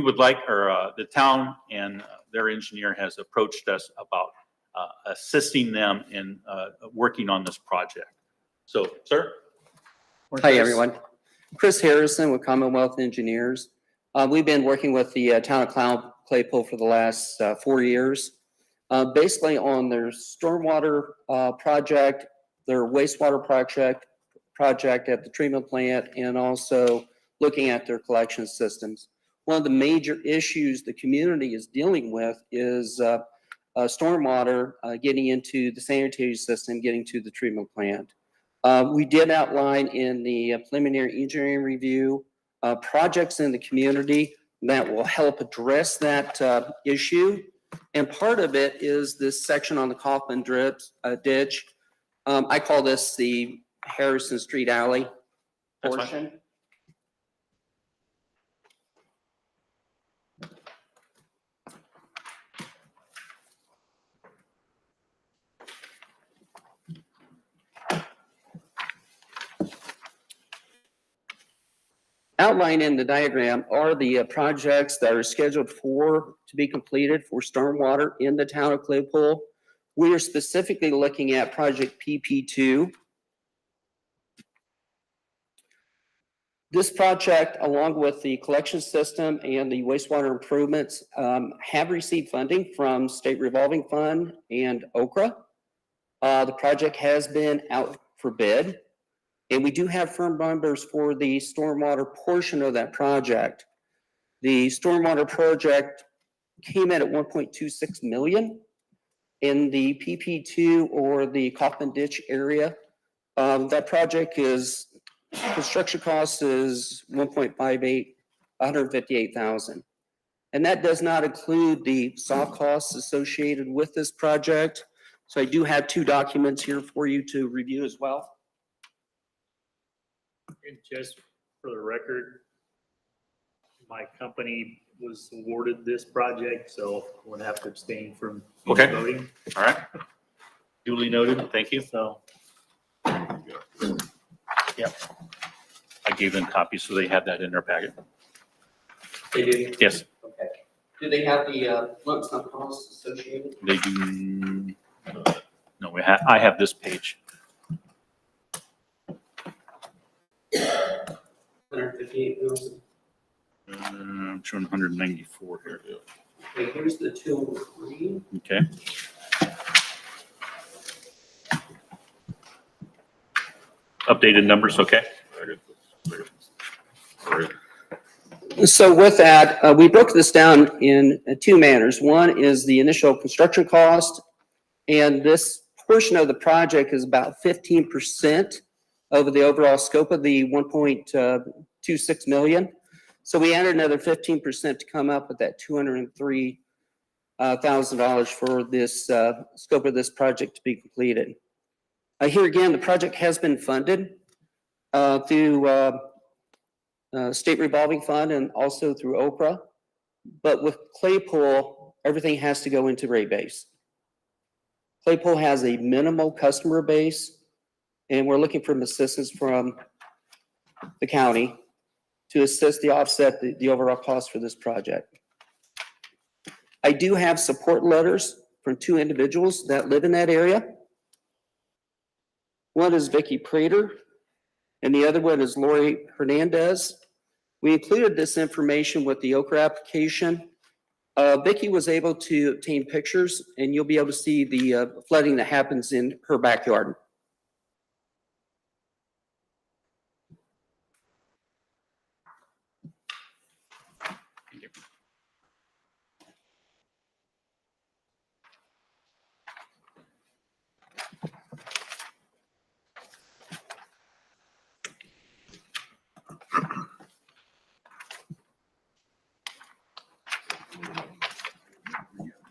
would like, or the town and their engineer has approached us about assisting them in working on this project. So, sir? Hi, everyone. Chris Harrison with Commonwealth Engineers. We've been working with the town of Claypool for the last 4 years, basically on their stormwater project, their wastewater project at the treatment plant, and also looking at their collection systems. One of the major issues the community is dealing with is stormwater getting into the sanitary system, getting to the treatment plant. We did outline in the preliminary engineering review projects in the community that will help address that issue. And part of it is this section on the Kaufman ditch. I call this the Harrison Street Alley That's fine. portion. Outlined in the diagram are the projects that are scheduled to be completed for stormwater in the town of Claypool. We are specifically looking at project PP2. This project, along with the collection system and the wastewater improvements, have received funding from State Revolving Fund and Okra. The project has been out for bid. And we do have firm numbers for the stormwater portion of that project. The stormwater project came in at 1.26 million. In the PP2 or the Kaufman Ditch area, that project construction cost is 158,000. And that does not include the soft costs associated with this project. So I do have 2 documents here for you to review as well. And just for the record, my company was awarded this project, so I'm gonna have to abstain from Okay. voting. All right. Duly noted. Thank you. So, Yep. I gave them copies, so they had that in their packet. They do? Yes, Okay. Do they have the lump sum costs associated? they do. No, I have this page. 158,000. I'm showing 194 here. Okay, here's the 2 and 3. Okay. Updated numbers, okay? So with that, we broke this down in 2 manners. One is the initial construction cost, and this portion of the project is about 15% of the overall scope of the 1.26 million. So we added another 15% to come up with that $203,000 for this scope of this project to be completed. Here again, the project has been funded through State Revolving Fund and also through Oprah. But with Claypool, everything has to go into rate base. Claypool has a minimal customer base, and we're looking for assistance from the county to assist the offset the overall cost for this project. I do have support letters from 2 individuals that live in that area. One is Vicky Prater, and the other one is Lori Hernandez. We included this information with the Okra application. Vicky was able to obtain pictures, and you'll be able to see the flooding that happens in her backyard.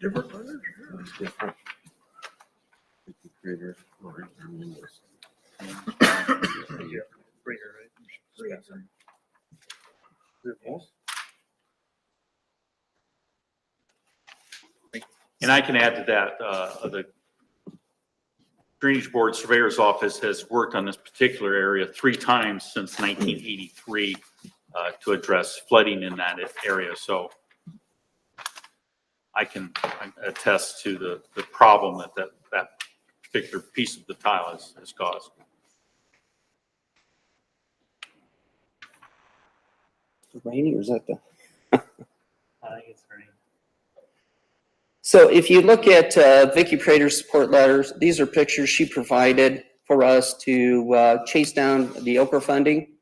Different letters? It's different. Greater. And I can add to that, the Drainage Board Surveyor's Office has worked on this particular area 3 times since 1983 to address flooding in that area. So I can attest to the problem that particular piece of the tile has caused. Is it raining or is that the? I think it's raining. So if you look at Vicky Prater's support letters, these are pictures she provided for us to chase down the Okra funding.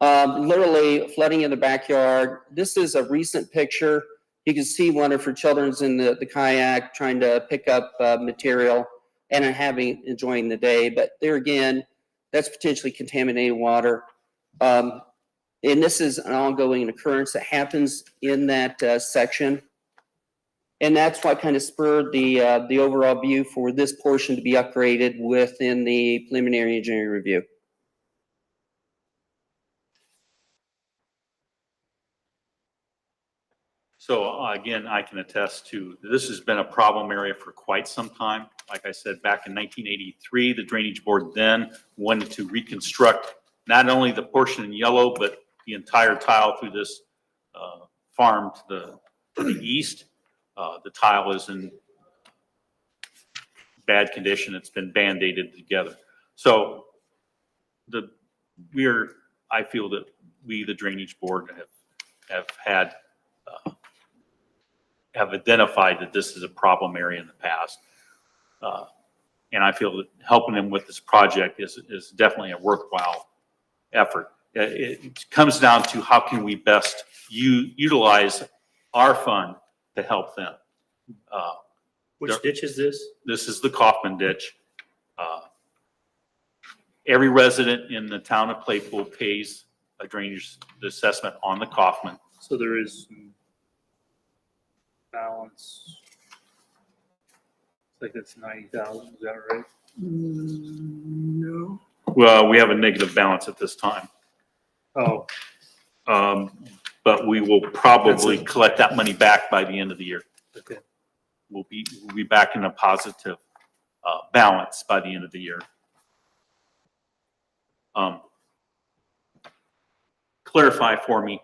Literally flooding in the backyard. This is a recent picture. You can see one of her children's in the kayak trying to pick up material and enjoying the day. But there again, that's potentially contaminated water. And this is an ongoing occurrence that happens in that section. And that's what kind of spurred the overall view for this portion to be upgraded within the preliminary engineering review. So again, I can attest to, this has been a problem area for quite some time. Like I said, back in 1983, the Drainage Board then wanted to reconstruct not only the portion in yellow, but the entire tile through this farm to the east. The tile is in bad condition. It's been band-aided together. So I feel that we, the Drainage Board, have identified that this is a problem area in the past. And I feel that helping them with this project is definitely a worthwhile effort. It comes down to how can we best utilize our fund to help them. Which ditch is this? This is the Kaufman ditch. Every resident in the town of Claypool pays a drainage assessment on the Kaufman. So there is some balance. It's like it's 90,000, is that right? No. Well, we have a negative balance at this time. Oh, But we will probably collect that money back by the end of the year. okay. We'll be back in a positive balance by the end of the year. Clarify for me,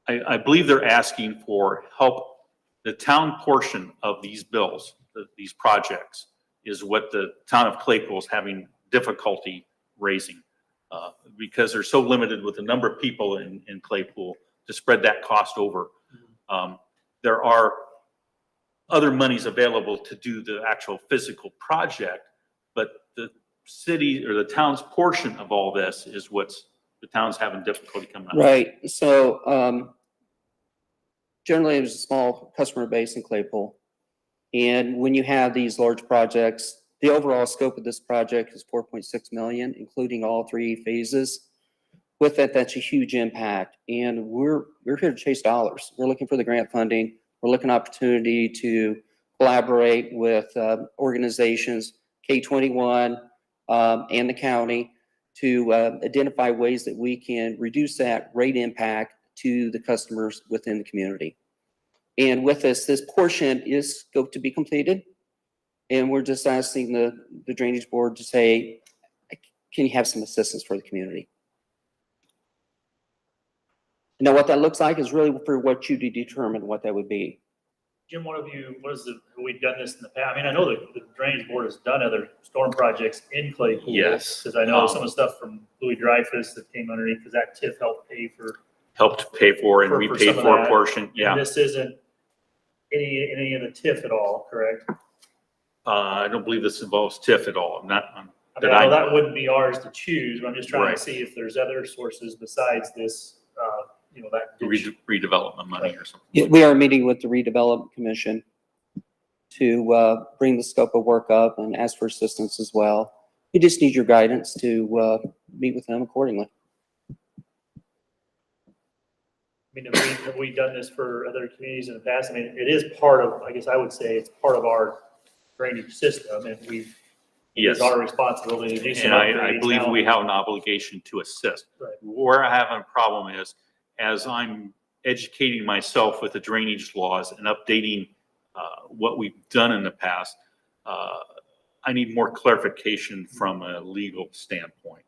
I believe they're asking for help. The town portion of these bills, these projects, is what the town of Claypool is having difficulty raising because they're so limited with the number of people in Claypool to spread that cost over. There are other monies available to do the actual physical project, but the city or the town's portion of all this is what's the town's having difficulty coming up. Right. So generally, there's a small customer base in Claypool. And when you have these large projects, the overall scope of this project is 4.6 million, including all 3 phases. With that, that's a huge impact. And we're here to chase dollars. We're looking for the grant funding. We're looking at opportunity to collaborate with organizations, K21, and the county to identify ways that we can reduce that rate impact to the customers within the community. And with this portion is scoped to be completed. And we're just asking the Drainage Board to say, can you have some assistance for the community? Now, what that looks like is really for what you to determine what that would be. Jim, have we done this in the past? I mean, I know the Drainage Board has done other storm projects in Claypool. Yes. Because I know some of the stuff from Louis Dreyfus that came underneath, because that TIF helped pay for. Helped pay for, and we For paid some of for a that. portion, yeah. And this isn't any of the TIF at all, correct? I don't believe this involves TIF at all. I'm not, I mean, That I I know know that wouldn't be ours to choose, but I'm just trying Right. to see if there's other sources besides this, that. ditch. redevelopment money or something. Yeah, we are meeting with the redevelopment commission to bring the scope of work up and ask for assistance as well. We just need your guidance to meet with them accordingly. I mean, have we done this for other communities in the past? I mean, it is part of, I guess I would say it's part of our drainage system, and Yes. it's our responsibility to do some And I upgrades believe now. we have an obligation to assist. Right. Where I have a problem is, as I'm educating myself with the drainage laws and updating what we've done in the past, I need more clarification from a legal standpoint.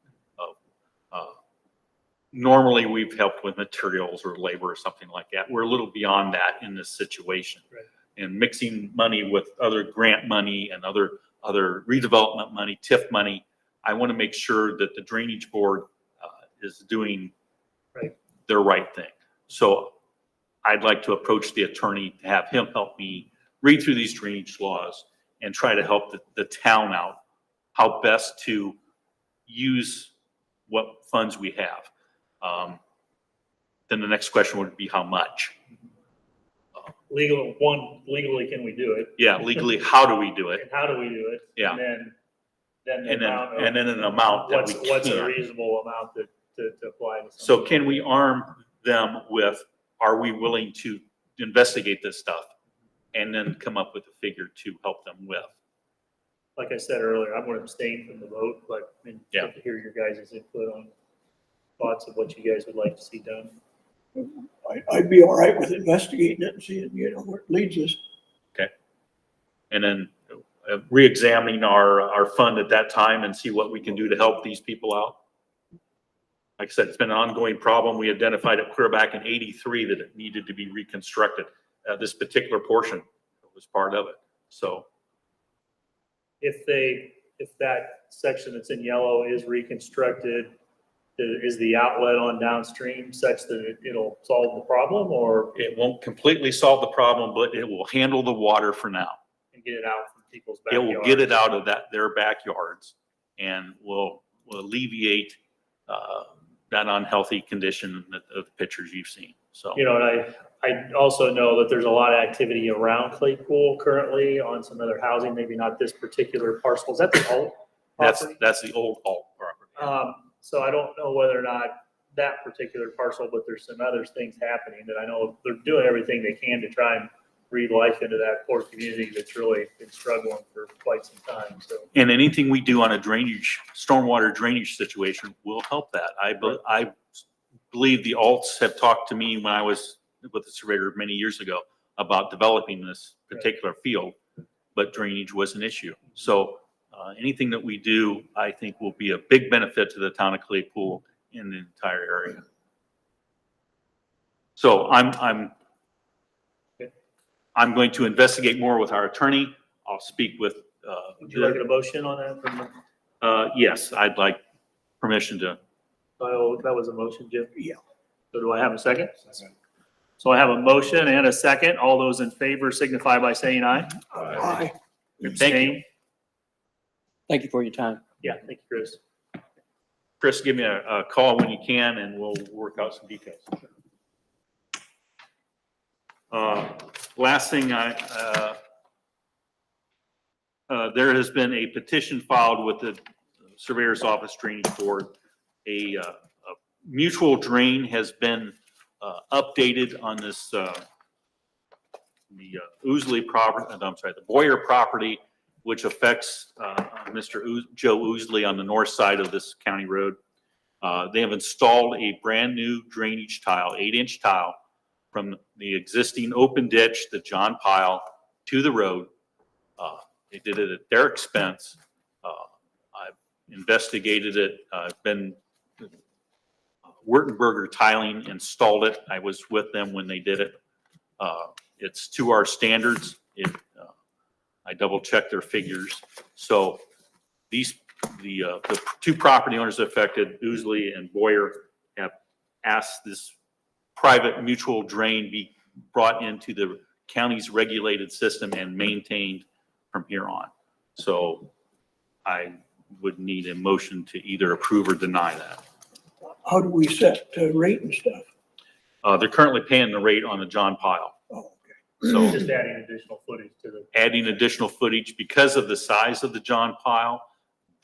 Normally, we've helped with materials or labor or something like that. We're a little beyond that in this situation. Right. And mixing money with other grant money and other redevelopment money, TIF money, I want to make sure that the Drainage Board is doing Right. their right thing. So I'd like to approach the attorney to have him help me read through these drainage laws and try to help the town out, how best to use what funds we have. Then the next question would be how much? Legally, can we do it? Yeah, legally, how do we do it? And how do we do it? Yeah. And then the And then, amount of. and then an amount that we What's a can. reasonable amount to apply to So something? can we arm them with, are we willing to investigate this stuff? And then come up with a figure to help them with. Like I said earlier, I'm going to abstain from the vote, but Yeah. love to hear your guys' input on thoughts of what you guys would like to see done. I'd be all right with investigating it and seeing, where it leads us. And then re-examining our fund at that time and see what we can do to help these people out. Like I said, it's been an ongoing problem. We identified it clear back in '83 that it needed to be reconstructed. This particular portion was part of it. So If that section that's in yellow is reconstructed, is the outlet on downstream such that it'll solve the problem or it won't completely solve the problem, but it will handle the water for now. and get it out from people's It backyards? will get it out of their backyards and will alleviate that unhealthy condition of the pictures you've seen. So And I also know that there's a lot of activity around Claypool currently on some other housing, maybe not this particular parcel. Is that the old property? that's the old alt property. So I don't know whether or not that particular parcel, but there's some other things happening that I know they're doing everything they can to try and breathe life into that poor community that's really been struggling for quite some time, so. And anything we do on a stormwater drainage situation will help that. I believe the alts have talked to me when I was with the surveyor many years ago about developing this particular field, but drainage was an issue. So anything that we do, I think will be a big benefit to the town of Claypool in the entire area. So I'm going to investigate more with our attorney. I'll speak with, Would you like a motion on that from the, yes, I'd like permission to, that was a motion, Jim? Yeah. So do I have a second? So I have a motion and a second. All those in favor signify by saying aye. Aye. Abstain? Thank you for your time. Yeah, thank you, Chris. Chris, give me a call when you can and we'll work out some details. Last thing there has been a petition filed with the Surveyor's Office Drainage Board. A mutual drain has been updated on this, the Ousley property, I'm sorry, the Boyer property which affects Joe Oosley on the north side of this county road. They have installed a brand-new drainage tile, 8-inch tile, from the existing open ditch, the John Pyle, to the road. They did it at their expense. I've investigated it. I've been Wurtenberger Tiling installed it. I was with them when they did it. It's to our standards. I double-checked their figures. So the two property owners affected, Oosley and Boyer, have asked this private mutual drain be brought into the county's regulated system and maintained from here on. So I would need a motion to either approve or deny that. How do we set rate and stuff? They're currently paying the rate on the John Pyle. Oh, So Just adding additional footage to the, adding additional footage because of the size of the John Pyle,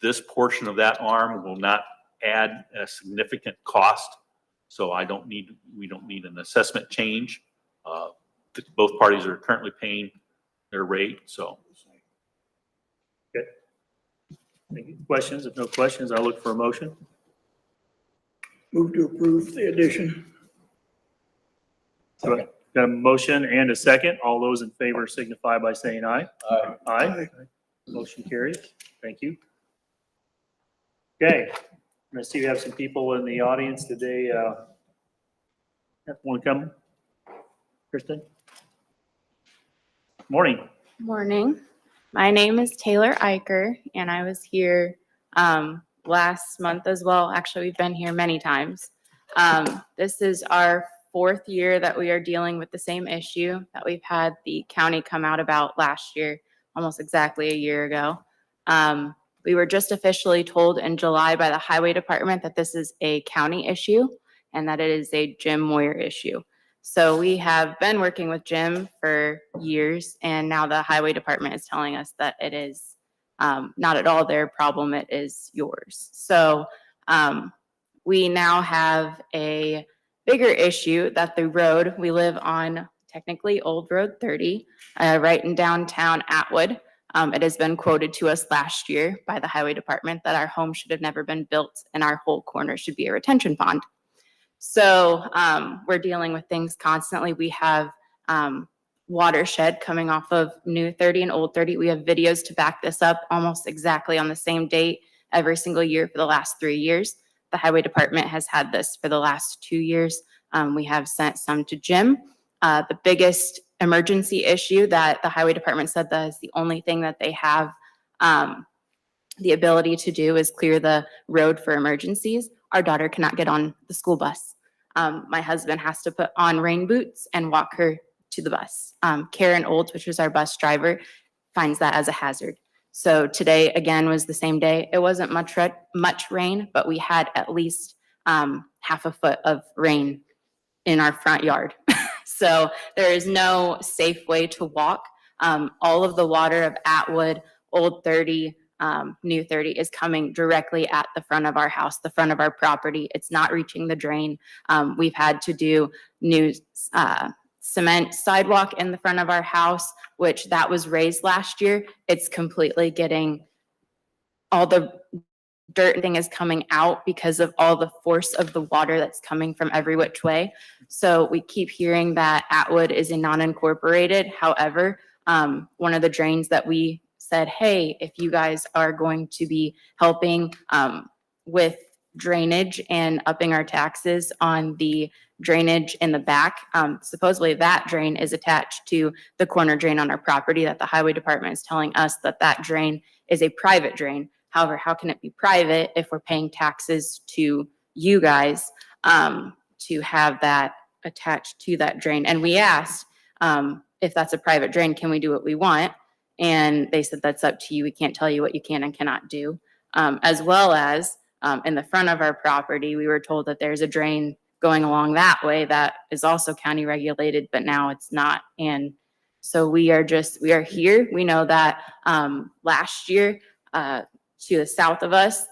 this portion of that arm will not add a significant cost. So we don't need an assessment change. Both parties are currently paying their rate, so. any questions? If no questions, I'll look for a motion. Move to approve the addition. Got a motion and a second. All those in favor signify by saying aye. Aye. Aye. Motion carries. Thank you. Okay, I see we have some people in the audience today. Want to come? Kristen? Morning. Morning. My name is Taylor Eicher, and I was here last month as well. Actually, we've been here many times. This is our 4th year that we are dealing with the same issue that we've had the county come out about last year, almost exactly a year ago. We were just officially told in July by the highway department that this is a county issue and that it is a Jim Moyer issue. So we have been working with Jim for years, and now the highway department is telling us that it is not at all their problem, it is yours. So we now have a bigger issue that the road, we live on technically Old Road 30, right in downtown Atwood. It has been quoted to us last year by the highway department that our home should have never been built and our whole corner should be a retention pond. So we're dealing with things constantly. We have watershed coming off of New 30 and Old 30. We have videos to back this up almost exactly on the same date every single year for the last 3 years. The highway department has had this for the last 2 years. We have sent some to Jim. The biggest emergency issue that the highway department said that is the only thing that they have the ability to do is clear the road for emergencies. Our daughter cannot get on the school bus. My husband has to put on rain boots and walk her to the bus. Karen Olds, which is our bus driver, finds that as a hazard. So today, again, was the same day. It wasn't much rain, but we had at least half a foot of rain in our front yard. So there is no safe way to walk. All of the water of Atwood, Old 30, New 30 is coming directly at the front of our house, the front of our property. It's not reaching the drain. We've had to do new cement sidewalk in the front of our house, which that was raised last year. It's completely getting, all the dirt thing is coming out because of all the force of the water that's coming from every which way. So we keep hearing that Atwood is a non-incorporated. However, one of the drains that we said, hey, if you guys are going to be helping with drainage and upping our taxes on the drainage in the back, supposedly that drain is attached to the corner drain on our property that the highway department is telling us that that drain is a private drain. However, how can it be private if we're paying taxes to you guys to have that attached to that drain? And we asked if that's a private drain, can we do what we want? And they said, that's up to you. We can't tell you what you can and cannot do. As well as in the front of our property, we were told that there's a drain going along that way that is also county regulated, but now it's not. And so we are here. We know that last year to the south of us,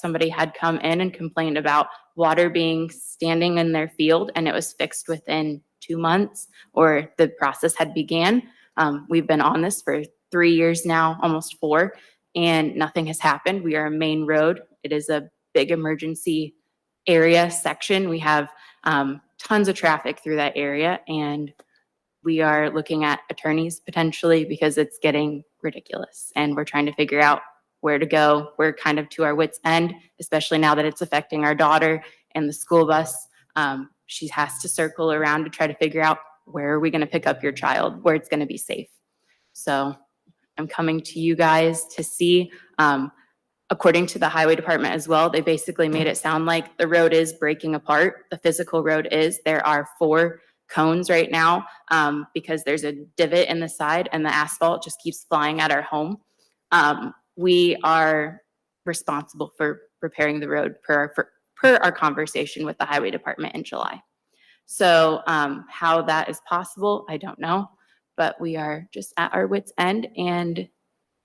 somebody had come in and complained about water being standing in their field, and it was fixed within 2 months, or the process had began. We've been on this for 3 years now, almost 4, and nothing has happened. We are a main road. It is a big emergency area section. We have tons of traffic through that area, and we are looking at attorneys potentially because it's getting ridiculous, and we're trying to figure out where to go. We're kind of to our wits' end, especially now that it's affecting our daughter and the school bus. She has to circle around to try to figure out where are we going to pick up your child, where it's going to be safe. So I'm coming to you guys to see, according to the highway department as well, they basically made it sound like the road is breaking apart. The physical road is. There are 4 cones right now because there's a divot in the side and the asphalt just keeps flying at our home. We are responsible for repairing the road per our conversation with the highway department in July. So how that is possible, I don't know, but we are just at our wits' end and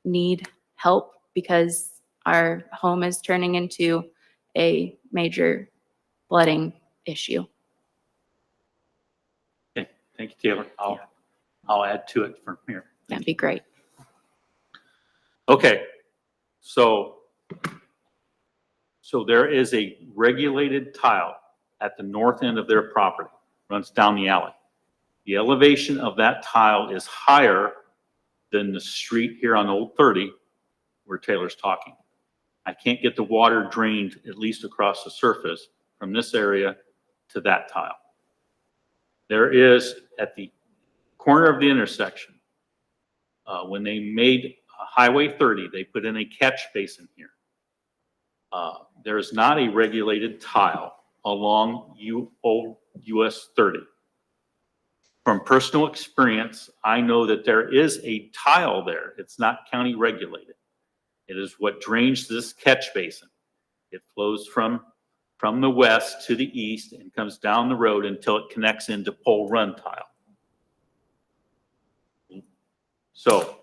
need help because our home is turning into a major flooding issue. Okay, thank you, Taylor. I'll add to it from here. That'd be great. Okay, so there is a regulated tile at the north end of their property, runs down the alley. The elevation of that tile is higher than the street here on Old 30 where Taylor's talking. I can't get the water drained at least across the surface from this area to that tile. There is at the corner of the intersection, when they made Highway 30, they put in a catch basin here. There is not a regulated tile along old US 30. From personal experience, I know that there is a tile there. It's not county regulated. It is what drains this catch basin. It flows from the west to the east and comes down the road until it connects into Pole Run tile. So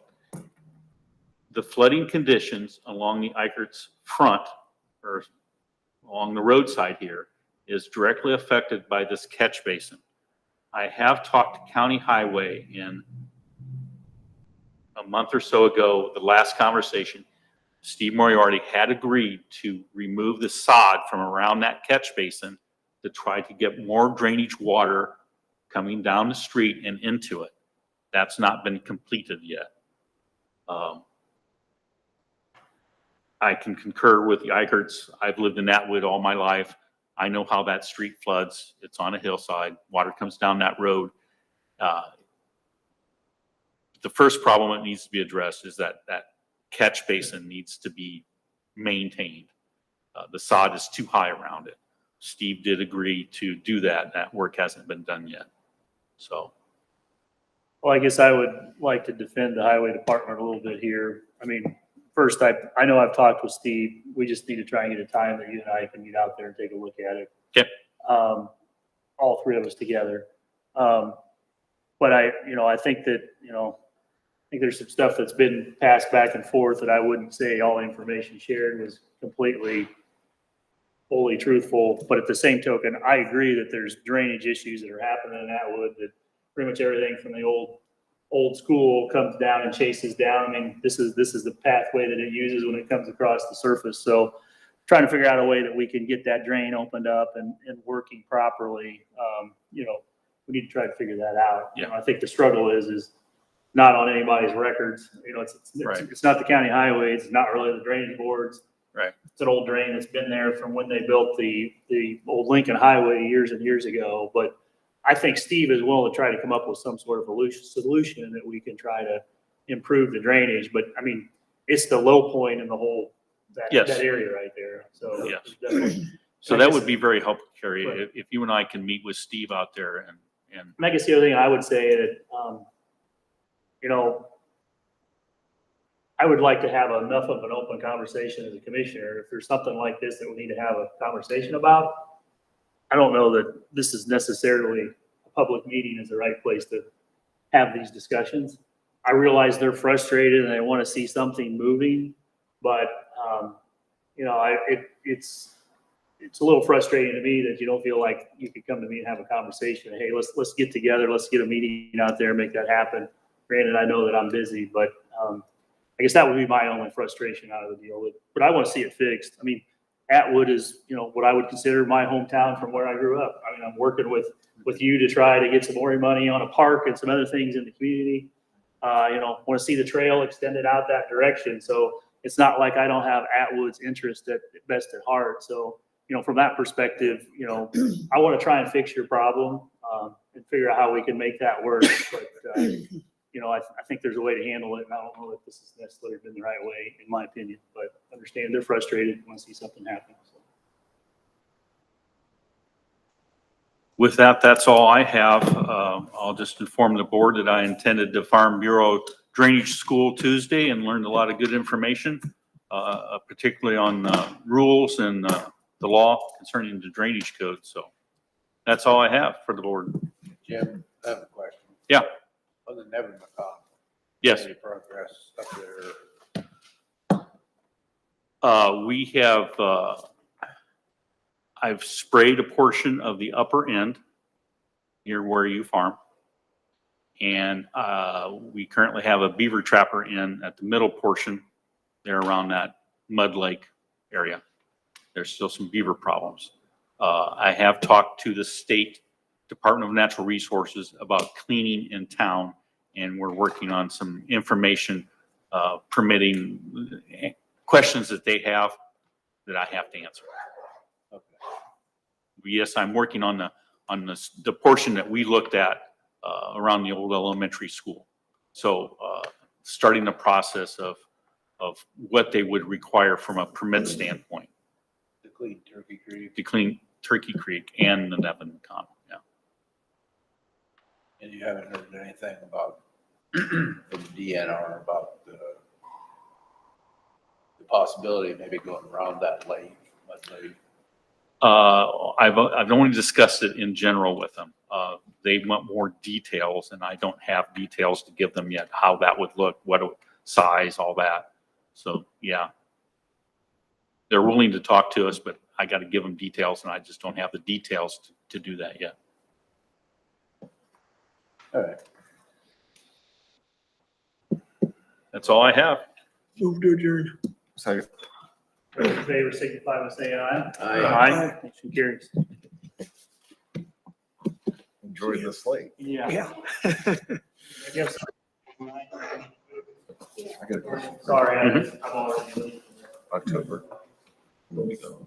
the flooding conditions along the Eichert's front or along the roadside here is directly affected by this catch basin. I have talked to County Highway in a month or so ago, the last conversation. Steve Moriarty had agreed to remove the sod from around that catch basin to try to get more drainage water coming down the street and into it. That's not been completed yet. I can concur with the Eicherts. I've lived in Atwood all my life. I know how that street floods. It's on a hillside. Water comes down that road. The first problem that needs to be addressed is that catch basin needs to be maintained. The sod is too high around it. Steve did agree to do that. That work hasn't been done yet. So. Well, I guess I would like to defend the highway department a little bit here. I mean, first, I know I've talked with Steve. We just need to try and get a time that you and I can get out there and take a look at it. Okay. All 3 of us together. But I think that, I think there's some stuff that's been passed back and forth that I wouldn't say all information shared was completely fully truthful. But at the same token, I agree that there's drainage issues that are happening in Atwood, that pretty much everything from the old school comes down and chases down. I mean, this is the pathway that it uses when it comes across the surface. So trying to figure out a way that we can get that drain opened up and working properly. We need to try to figure that out. Yeah. I think the struggle is not on anybody's records. It's not the county highway. It's not really the drainage boards. Right. It's an old drain that's been there from when they built the old Lincoln Highway years and years ago. But I think Steve is willing to try to come up with some sort of solution that we can try to improve the drainage. But I mean, it's the low point in the whole, that area right there. So, yes. So that would be very helpful, Kerry, if you and I can meet with Steve out there and I guess the other thing I would say that, I would like to have enough of an open conversation as a commissioner. If there's something like this that we need to have a conversation about, I don't know that this is necessarily a public meeting is the right place to have these discussions. I realize they're frustrated and they want to see something moving, but it's a little frustrating to me that you don't feel like you could come to me and have a conversation. Hey, let's get together. Let's get a meeting out there, make that happen. Granted, I know that I'm busy, but, I guess that would be my only frustration out of the deal, but I want to see it fixed. I mean, Atwood is, what I would consider my hometown from where I grew up. I mean, I'm working with you to try to get some more money on a park and some other things in the community. Want to see the trail extended out that direction. So it's not like I don't have Atwood's interest at best at heart. So, from that perspective, I want to try and fix your problem, and figure out how we can make that work. But, I think there's a way to handle it, and I don't know if this has necessarily been the right way, in my opinion, but understand they're frustrated, want to see something happen. So. With that, that's all I have. I'll just inform the board that I attended the Farm Bureau Drainage School Tuesday and learned a lot of good information, particularly on rules and the law concerning the drainage code. So that's all I have for the board. Jim, I have a question. Yeah. Other than Nevin McCall. Yes. Any progress up there? We have, I've sprayed a portion of the upper end near where you farm. And we currently have a beaver trapper in at the middle portion there around that mud lake area. There's still some beaver problems. I have talked to the state Department of Natural Resources about cleaning in town, and we're working on some information permitting questions that they have that I have to answer. Okay. Yes, I'm working on the portion that we looked at around the old elementary school. So starting the process of what they would require from a permit standpoint. To clean Turkey Creek. To clean Turkey Creek and the Nevin Common, yeah. And you haven't heard anything about, from the DNR about the possibility of maybe going around that lake, mud lake? I've only discussed it in general with them. They want more details, and I don't have details to give them yet, how that would look, what size, all that. So, yeah. They're willing to talk to us, but I got to give them details, and I just don't have the details to do that yet. All right. That's all I have. Move to adjourn. Second. Those in favor signify by saying aye. Aye. Motion carries. Enjoy the slate. Yeah. Yeah. I guess. I got a question. Sorry, I'm already. October. When we go.